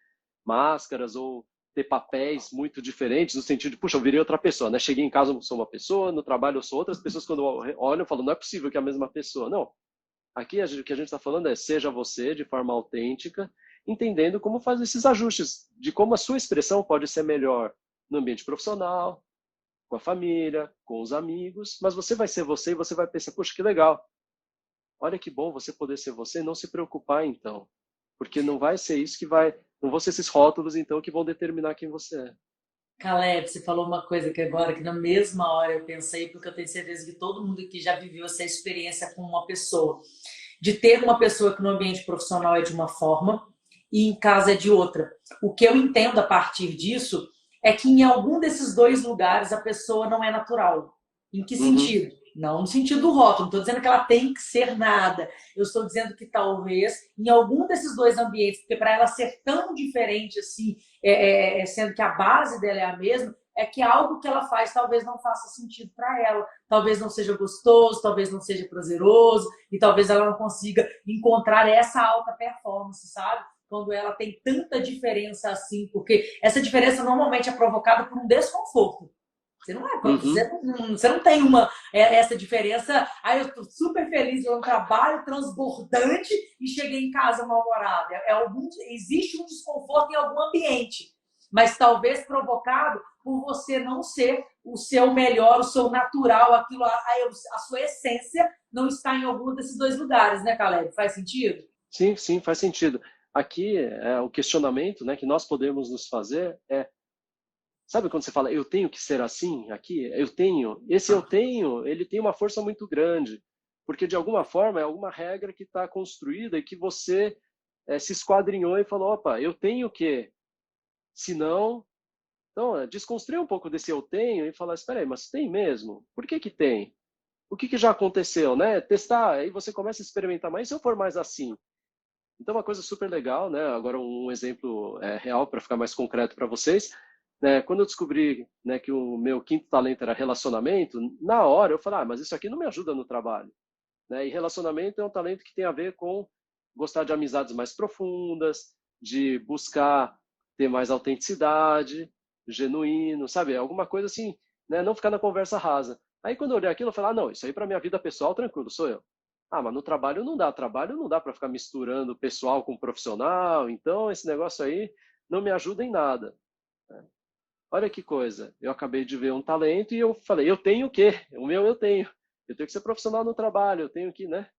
máscaras ou ter papéis muito diferentes, no sentido de, puxa, eu virei outra pessoa, né? Cheguei em casa, eu sou uma pessoa, no trabalho eu sou outra. As pessoas, quando olham, falam, não é possível que é a mesma pessoa. Não. Aqui o que a gente está falando é seja você de forma autêntica, entendendo como fazer esses ajustes, de como a sua expressão pode ser melhor no ambiente profissional, com a família, com os amigos, mas você vai ser você e você vai pensar, puxa, que legal. Olha que bom você poder ser você e não se preocupar então, porque não vai ser isso que vai, não vão ser esses rótulos então que vão determinar quem você é. Caleb, você falou uma coisa que agora, que na mesma hora eu pensei, porque eu tenho certeza que todo mundo aqui já viveu essa experiência com uma pessoa. De ter uma pessoa que no ambiente profissional é de uma forma e em casa é de outra. O que eu entendo a partir disso é que em algum desses dois lugares a pessoa não é natural. Em que Uhum, sentido? Não no sentido do rótulo, não estou dizendo que ela tem que ser nada. Eu estou dizendo que talvez em algum desses dois ambientes, porque para ela ser tão diferente assim, sendo que a base dela é a mesma, é que algo que ela faz talvez não faça sentido para ela, talvez não seja gostoso, talvez não seja prazeroso, e talvez ela não consiga encontrar essa alta performance, sabe? Quando ela tem tanta diferença assim, porque essa diferença normalmente é provocada por um desconforto. Você não é, uhum. você não tem essa diferença. Aí eu estou super feliz, eu trabalho transbordante e cheguei em casa mal-humorada. Existe um desconforto em algum ambiente, mas talvez provocado por você não ser o seu melhor, o seu natural, aquilo, a sua essência não está em algum desses dois lugares, né, Caleb? Faz sentido? Sim, sim, faz sentido. Aqui, o questionamento, né, que nós podemos nos fazer é, sabe quando você fala, eu tenho que ser assim aqui? Eu tenho. Esse eu tenho, ele tem uma força muito grande, porque de alguma forma é alguma regra que está construída e que você se esquadrinhou e falou, opa, eu tenho o quê? Se não... Então, desconstruir um pouco desse eu tenho e falar, espera aí, mas tem mesmo? Por que que tem? O que que já aconteceu, né? Testar, aí você começa a experimentar mais, e se eu for mais assim? Então, uma coisa super legal, né? Agora um exemplo real para ficar mais concreto para vocês, né? Quando eu descobri, né, que o meu quinto talento era relacionamento, na hora eu falei, mas isso aqui não me ajuda no trabalho, né? E relacionamento é um talento que tem a ver com gostar de amizades mais profundas, de buscar ter mais autenticidade, genuíno, sabe? Alguma coisa assim, né? Não ficar na conversa rasa. Aí quando eu olhei aquilo, eu falei, não, isso aí para minha vida pessoal, tranquilo, sou eu. Mas no trabalho não dá para ficar misturando pessoal com profissional, então esse negócio aí não me ajuda em nada. Olha que coisa, eu acabei de ver um talento e eu falei, eu tenho o quê? O meu eu tenho. Eu tenho que ser profissional no trabalho, eu tenho que, né?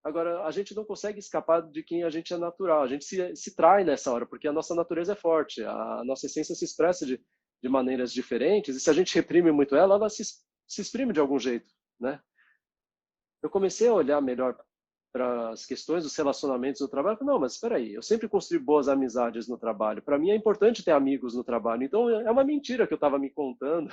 Agora, a gente não consegue escapar de quem a gente é natural, a gente se trai nessa hora, porque a nossa natureza é forte, a nossa essência se expressa de maneiras diferentes, e se a gente reprime muito ela, ela se exprime de algum jeito, né? Eu comecei a olhar melhor para as questões dos relacionamentos no trabalho. Não, mas espera aí, eu sempre construí boas amizades no trabalho. Para mim é importante ter amigos no trabalho. Então é uma mentira que eu estava me contando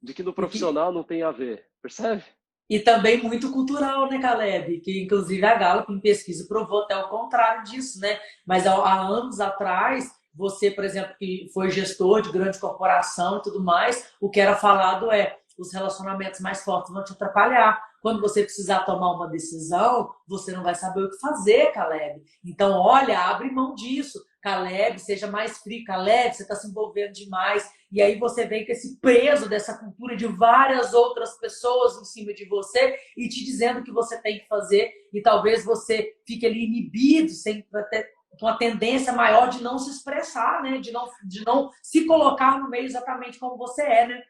de que no E que profissional não tem a ver, percebe? E também muito cultural, né, Caleb? Que inclusive a Gallup em pesquisa provou até o contrário disso, né? Mas há anos atrás, você, por exemplo, que foi gestor de grande corporação e tudo mais, o que era falado é os relacionamentos mais fortes vão te atrapalhar. Quando você precisar tomar uma decisão, você não vai saber o que fazer, Caleb. Então, olha, abre mão disso. Caleb, seja mais frio. Caleb, você está se envolvendo demais. E aí você vem com esse peso dessa cultura de várias outras pessoas em cima de você e te dizendo o que você tem que fazer. E talvez você fique ali inibido, sem ter uma tendência maior de não se expressar, né? De não se colocar no meio exatamente como você é, né?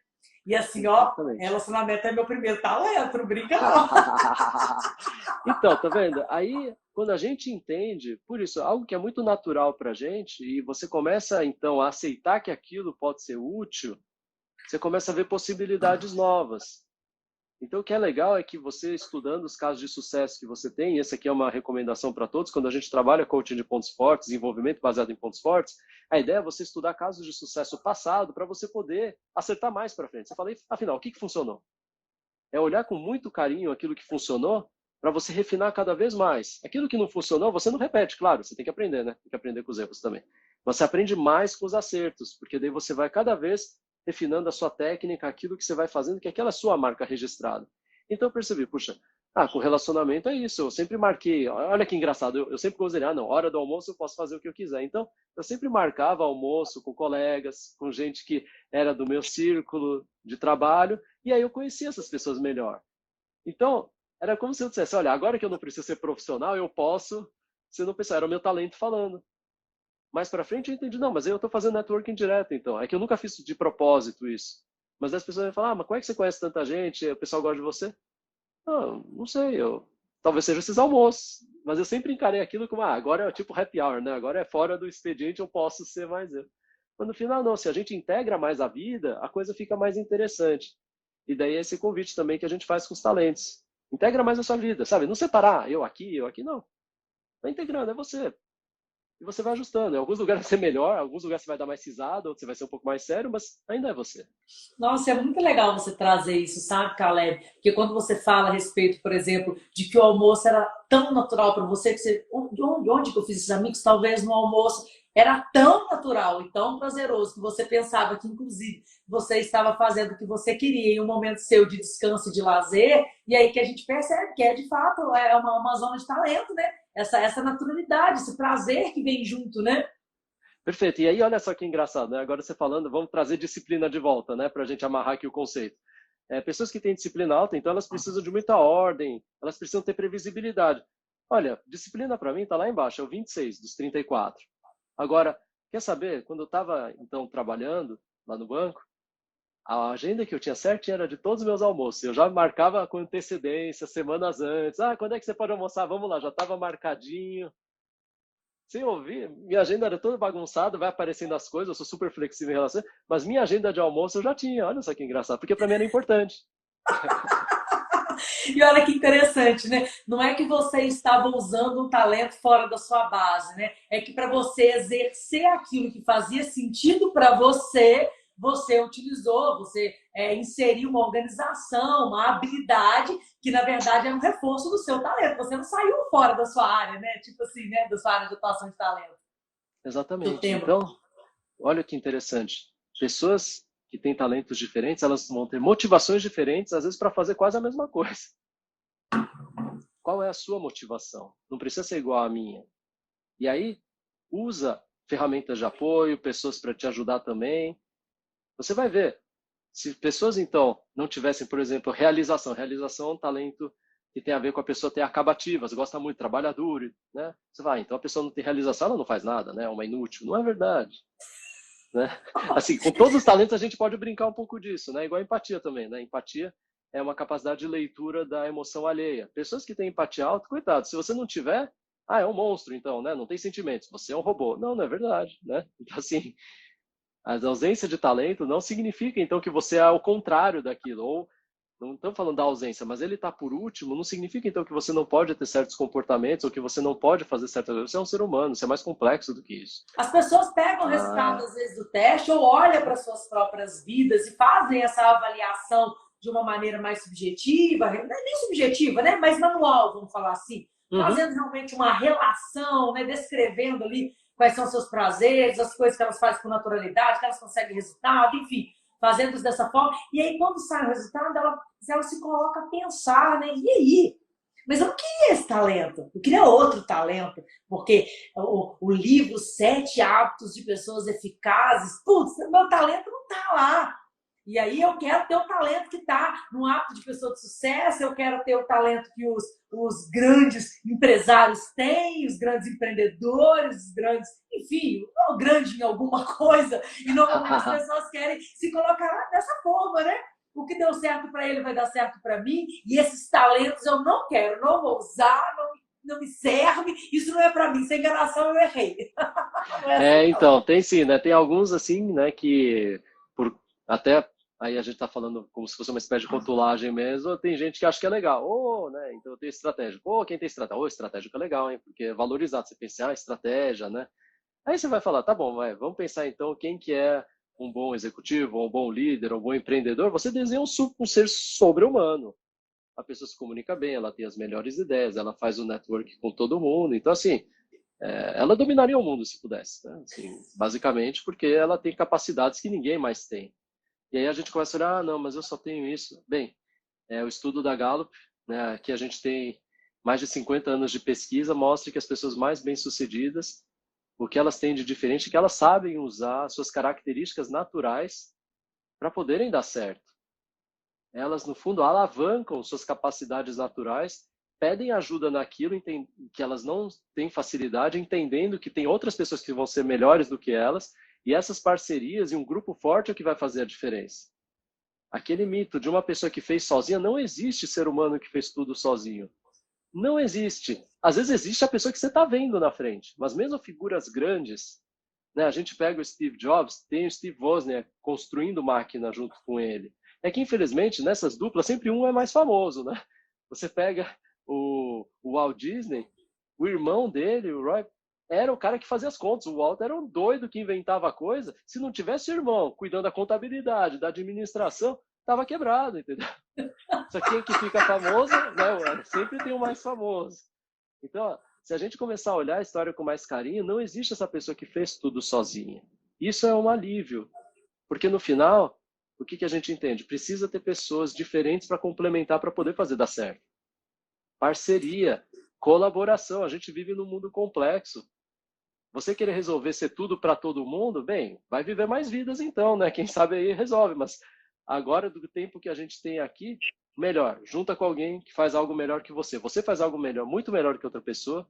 E assim, ó, Exatamente. relacionamento é meu primeiro talento, não brinca não. Então, tá vendo? Aí, quando a gente entende, por isso, algo que é muito natural para a gente, e você começa então a aceitar que aquilo pode ser útil, você começa a ver possibilidades novas. Então, o que é legal é que você, estudando os casos de sucesso que você tem, e essa aqui é uma recomendação para todos, quando a gente trabalha coaching de pontos fortes, desenvolvimento baseado em pontos fortes, a ideia é você estudar casos de sucesso passado para você poder acertar mais para frente. Você fala, afinal, o que funcionou? É olhar com muito carinho aquilo que funcionou para você refinar cada vez mais. Aquilo que não funcionou, você não repete, claro, você tem que aprender, né? Tem que aprender com os erros também. Mas você aprende mais com os acertos, porque daí você vai cada vez refinando a sua técnica, aquilo que você vai fazendo, que é aquela sua marca registrada. Então eu percebi, puxa, com relacionamento é isso, eu sempre marquei, olha que engraçado, eu sempre considerei, não, hora do almoço eu posso fazer o que eu quiser. Então, eu sempre marcava almoço com colegas, com gente que era do meu círculo de trabalho, e aí eu conhecia essas pessoas melhor. Então, era como se eu dissesse, olha, agora que eu não preciso ser profissional, eu posso ser no pessoal, era o meu talento falando. Mais para frente eu entendi, não, mas eu estou fazendo networking direto, então. É que eu nunca fiz de propósito isso. Mas as pessoas vão falar, mas como é que você conhece tanta gente? O pessoal gosta de você? Não sei, talvez seja esses almoços. Mas eu sempre encarei aquilo como, agora é tipo happy hour, né? Agora é fora do expediente, eu posso ser mais eu. Mas no final, não. Se a gente integra mais a vida, a coisa fica mais interessante. E daí é esse convite também que a gente faz com os talentos. Integra mais a sua vida, sabe? Não separar, eu aqui, não. Está integrando, é você. E você vai ajustando. Em alguns lugares vai ser melhor, em alguns lugares você vai dar mais risada, outros você vai ser um pouco mais sério, mas ainda é você. Nossa, é muito legal você trazer isso, sabe, Caleb? Porque quando você fala a respeito, por exemplo, de que o almoço era tão natural para você, que você, onde que eu fiz esses amigos? Talvez no almoço. Era tão natural e tão prazeroso que você pensava que, inclusive, você estava fazendo o que você queria em um momento seu de descanso e de lazer, e aí que a gente percebe que é, de fato, é uma zona de talento, né? Essa naturalidade, esse prazer que vem junto, né? Perfeito. E aí, olha só que engraçado, né? Agora você falando, vamos trazer disciplina de volta, né? Para a gente amarrar aqui o conceito. Pessoas que têm disciplina alta, então elas precisam de muita ordem, elas precisam ter previsibilidade. Olha, disciplina para mim está lá embaixo, é o 26 dos 34. Agora, quer saber? Quando eu estava, então, trabalhando lá no banco, a agenda que eu tinha certinha era de todos os meus almoços. Eu já marcava com antecedência, semanas antes. Quando é que você pode almoçar? Vamos lá, já estava marcadinho. Sem ouvir, minha agenda era toda bagunçada, vai aparecendo as coisas, eu sou super flexível em relação, mas minha agenda de almoço eu já tinha, olha só que engraçado, porque para mim era importante. E olha que interessante, né? Não é que você estava usando um talento fora da sua base, né? É que para você exercer aquilo que fazia sentido para você, você utilizou, você inseriu uma organização, uma habilidade que na verdade é um reforço do seu talento. Você não saiu fora da sua área, né? Tipo assim, né? Da sua área de atuação de talento. Do Exatamente. tema. Então, olha que interessante. Pessoas que têm talentos diferentes, elas vão ter motivações diferentes, às vezes para fazer quase a mesma coisa. Qual é a sua motivação? Não precisa ser igual à minha. E aí, usa ferramentas de apoio, pessoas para te ajudar também. Você vai ver. Se pessoas, então, não tivessem, por exemplo, realização. Realização é um talento que tem a ver com a pessoa ter acabativas, gosta muito, trabalha duro, né? Você vai, então a pessoa não tem realização, ela não faz nada, né? É uma inútil. Não é verdade. Né? Assim, com todos os talentos a gente pode brincar um pouco disso, né? Igual a empatia também, né? Empatia é uma capacidade de leitura da emoção alheia. Pessoas que têm empatia alta, coitado, se você não tiver, é um monstro, então, né? Não tem sentimentos, você é um robô. Não, não é verdade, né? Então, assim, a ausência de talento não significa, então, que você é o contrário daquilo, ou não estamos falando da ausência, mas ele está por último, não significa, então, que você não pode ter certos comportamentos, ou que você não pode fazer certas coisas. Você é um ser humano, você é mais complexo do que isso. As pessoas pegam o resultado, às vezes, do teste ou olham para suas próprias vidas e fazem essa avaliação de uma maneira mais subjetiva, não é nem subjetiva, né? Mas manual, vamos falar assim, fazendo realmente uma relação, né? Descrevendo ali quais são os seus prazeres, as coisas que elas fazem com naturalidade, que elas conseguem resultado, enfim, fazendo isso dessa forma. E aí, quando sai o resultado, ela se coloca a pensar, né? E aí? Mas eu não queria esse talento, eu queria outro talento, porque o livro Sete Hábitos de Pessoas Eficazes, putz, meu talento não está lá. E aí eu quero ter o talento que está no hábito de pessoa de sucesso, eu quero ter o talento que os grandes empresários têm, os grandes empreendedores, os grandes, enfim, o grande em alguma coisa. E normalmente as pessoas querem se colocar dessa forma, né? O que deu certo para ele vai dar certo para mim, e esses talentos eu não quero, não vou usar, não me serve, isso não é para mim, sem enganação eu errei. Não é assim, não. Então, tem sim, né? Tem alguns assim, né, que por até aí a gente está falando como se fosse uma espécie de rotulagem mesmo, tem gente que acha que é legal. Né? Então eu tenho estratégia. Quem tem estratégia? Estratégico é legal, hein? Porque é valorizado. Você pensa, estratégia, né? Aí você vai falar, tá bom, vamos pensar então quem que é um bom executivo, um bom líder, um bom empreendedor. Você desenha um ser sobre-humano. A pessoa se comunica bem, ela tem as melhores ideias, ela faz o network com todo mundo. Então, assim, ela dominaria o mundo se pudesse, né? Assim, basicamente porque ela tem capacidades que ninguém mais tem. E aí a gente começa a olhar, não, mas eu só tenho isso. Bem, o estudo da Gallup, né, que a gente tem mais de 50 anos de pesquisa, mostra que as pessoas mais bem-sucedidas, o que elas têm de diferente é que elas sabem usar suas características naturais para poderem dar certo. Elas, no fundo, alavancam suas capacidades naturais, pedem ajuda naquilo que elas não têm facilidade, entendendo que tem outras pessoas que vão ser melhores do que elas, e essas parcerias e um grupo forte é o que vai fazer a diferença. Aquele mito de uma pessoa que fez sozinha, não existe ser humano que fez tudo sozinho. Não existe. Às vezes existe a pessoa que você está vendo na frente, mas mesmo figuras grandes, né, a gente pega o Steve Jobs, tem o Steve Wozniak construindo máquina junto com ele. É que, infelizmente, nessas duplas, sempre um é mais famoso, né? Você pega o Walt Disney, o irmão dele, o Roy, era o cara que fazia as contas. O Walt era um doido que inventava coisa. Se não tivesse o irmão cuidando da contabilidade, da administração, estava quebrado, entendeu? Só que quem que fica famoso, né? Sempre tem o mais famoso. Então, se a gente começar a olhar a história com mais carinho, não existe essa pessoa que fez tudo sozinha. Isso é um alívio, porque no final, o que a gente entende? Precisa ter pessoas diferentes para complementar, para poder fazer dar certo. Parceria, colaboração. A gente vive num mundo complexo. Você querer resolver ser tudo para todo mundo, bem, vai viver mais vidas então, né? Quem sabe aí resolve, mas agora, do tempo que a gente tem aqui, melhor, junta com alguém que faz algo melhor que você. Você faz algo melhor, muito melhor que outra pessoa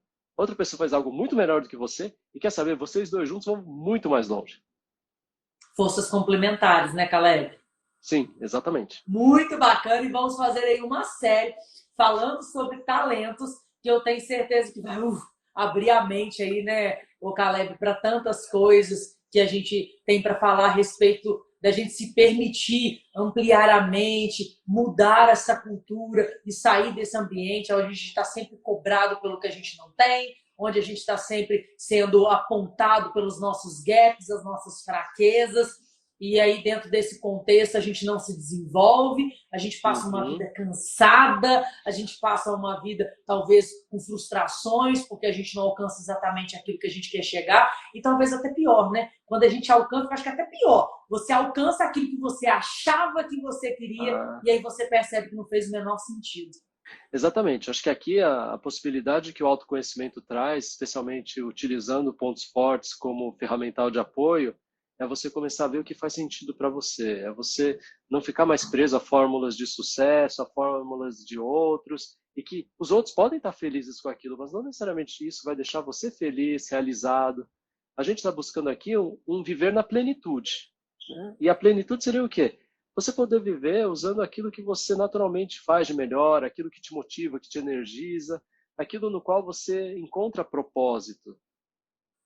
faz algo muito melhor do que você, e quer saber, vocês dois juntos vão muito mais longe. Forças complementares, né, Caleb? Sim, exatamente. Muito bacana, e vamos fazer aí uma série falando sobre talentos, que eu tenho certeza que vai abrir a mente aí, né, o Caleb, para tantas coisas que a gente tem para falar a respeito da gente se permitir ampliar a mente, mudar essa cultura e sair desse ambiente onde a gente está sempre cobrado pelo que a gente não tem, onde a gente está sempre sendo apontado pelos nossos gaps, as nossas fraquezas. E aí, dentro desse contexto, a gente não se desenvolve, a gente passa uma vida cansada, a gente passa uma vida, talvez, com frustrações, porque a gente não alcança exatamente aquilo que a gente quer chegar, e talvez até pior, né? Quando a gente alcança, eu acho que é até pior. Você alcança aquilo que você achava que você queria, e aí você percebe que não fez o menor sentido. Exatamente. Acho que aqui a possibilidade que o autoconhecimento traz, especialmente utilizando pontos fortes como ferramental de apoio, é você começar a ver o que faz sentido para você. É você não ficar mais preso a fórmulas de sucesso, a fórmulas de outros, e que os outros podem estar felizes com aquilo, mas não necessariamente isso vai deixar você feliz, realizado. A gente está buscando aqui um viver na plenitude, né? E a plenitude seria o quê? Você poder viver usando aquilo que você naturalmente faz de melhor, aquilo que te motiva, que te energiza, aquilo no qual você encontra propósito.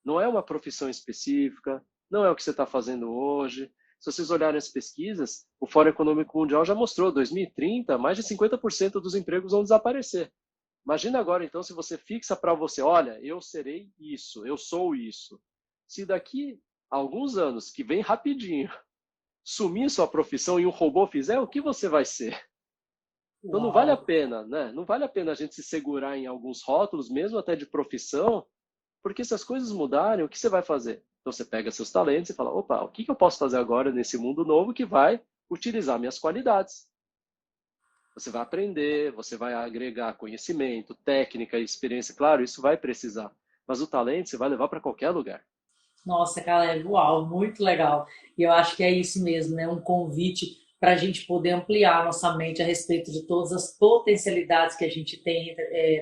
Não é uma profissão específica, não é o que você está fazendo hoje. Se vocês olharem as pesquisas, o Fórum Econômico Mundial já mostrou, 2030, mais de 50% dos empregos vão desaparecer. Imagina agora, então, se você fixa para você, olha, eu serei isso, eu sou isso. Se daqui a alguns anos, que vem rapidinho, sumir sua profissão e um robô fizer, o que você vai ser? Então não vale a pena, né? Não vale a pena a gente se segurar em alguns rótulos, mesmo até de profissão, porque se as coisas mudarem, o que você vai fazer? Então você pega seus talentos e fala, opa, o que eu posso fazer agora nesse mundo novo que vai utilizar minhas qualidades? Você vai aprender, você vai agregar conhecimento, técnica, experiência, claro, isso vai precisar. Mas o talento você vai levar para qualquer lugar. Nossa, Caleb, uau, muito legal. E eu acho que é isso mesmo, né? Um convite para a gente poder ampliar a nossa mente a respeito de todas as potencialidades que a gente tem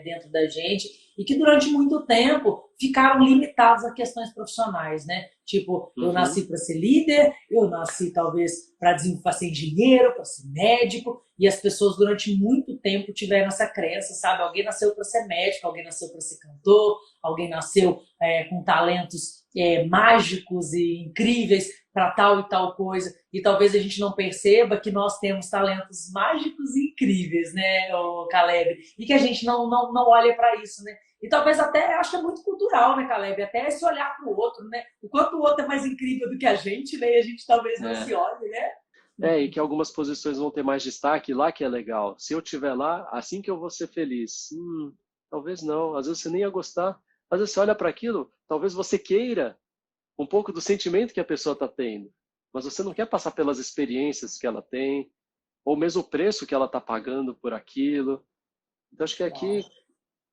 dentro da gente e que durante muito tempo ficaram limitados a questões profissionais, né? Tipo, eu nasci para ser líder, eu nasci talvez para ser engenheiro, para ser médico, e as pessoas durante muito tempo tiveram essa crença, sabe? Alguém nasceu para ser médico, alguém nasceu para ser cantor, alguém nasceu com talentos mágicos e incríveis para tal e tal coisa, e talvez a gente não perceba que nós temos talentos mágicos e incríveis, né, Caleb? E que a gente não olha para isso, né? E talvez até, acho que é muito cultural, né, Caleb? Até esse olhar para o outro, né? O quanto o outro é mais incrível do que a gente, né? E a gente talvez não se olhe, né? E que algumas posições vão ter mais destaque lá, que é legal. Se eu estiver lá, assim que eu vou ser feliz. Talvez não. Às vezes você nem ia gostar. Às vezes você olha para aquilo, talvez você queira um pouco do sentimento que a pessoa está tendo, mas você não quer passar pelas experiências que ela tem, ou mesmo o preço que ela está pagando por aquilo. Então, acho que aqui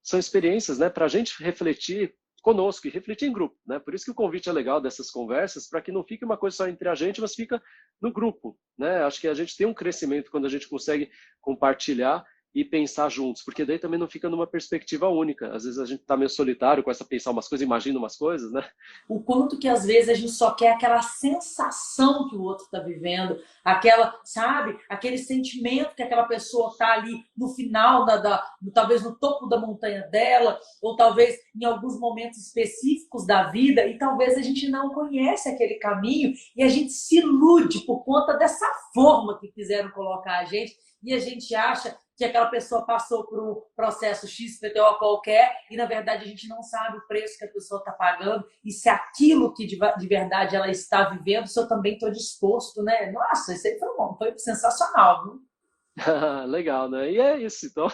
são experiências, né, para a gente refletir conosco e refletir em grupo, né? Por isso que o convite é legal dessas conversas, para que não fique uma coisa só entre a gente, mas fica no grupo, né? Acho que a gente tem um crescimento quando a gente consegue compartilhar e pensar juntos, porque daí também não fica numa perspectiva única. Às vezes a gente está meio solitário com essa pensar umas coisas, imagina umas coisas, né? O quanto que às vezes a gente só quer aquela sensação que o outro está vivendo, aquela, sabe, aquele sentimento que aquela pessoa está ali no final, talvez no topo da montanha dela, ou talvez em alguns momentos específicos da vida, e talvez a gente não conhece aquele caminho e a gente se ilude por conta dessa forma que quiseram colocar a gente, e a gente acha que aquela pessoa passou por um processo XPTO qualquer e, na verdade, a gente não sabe o preço que a pessoa está pagando e se aquilo que de verdade ela está vivendo, se eu também estou disposto, né? Nossa, isso aí foi bom, foi sensacional, viu? Legal, né? E é isso, então.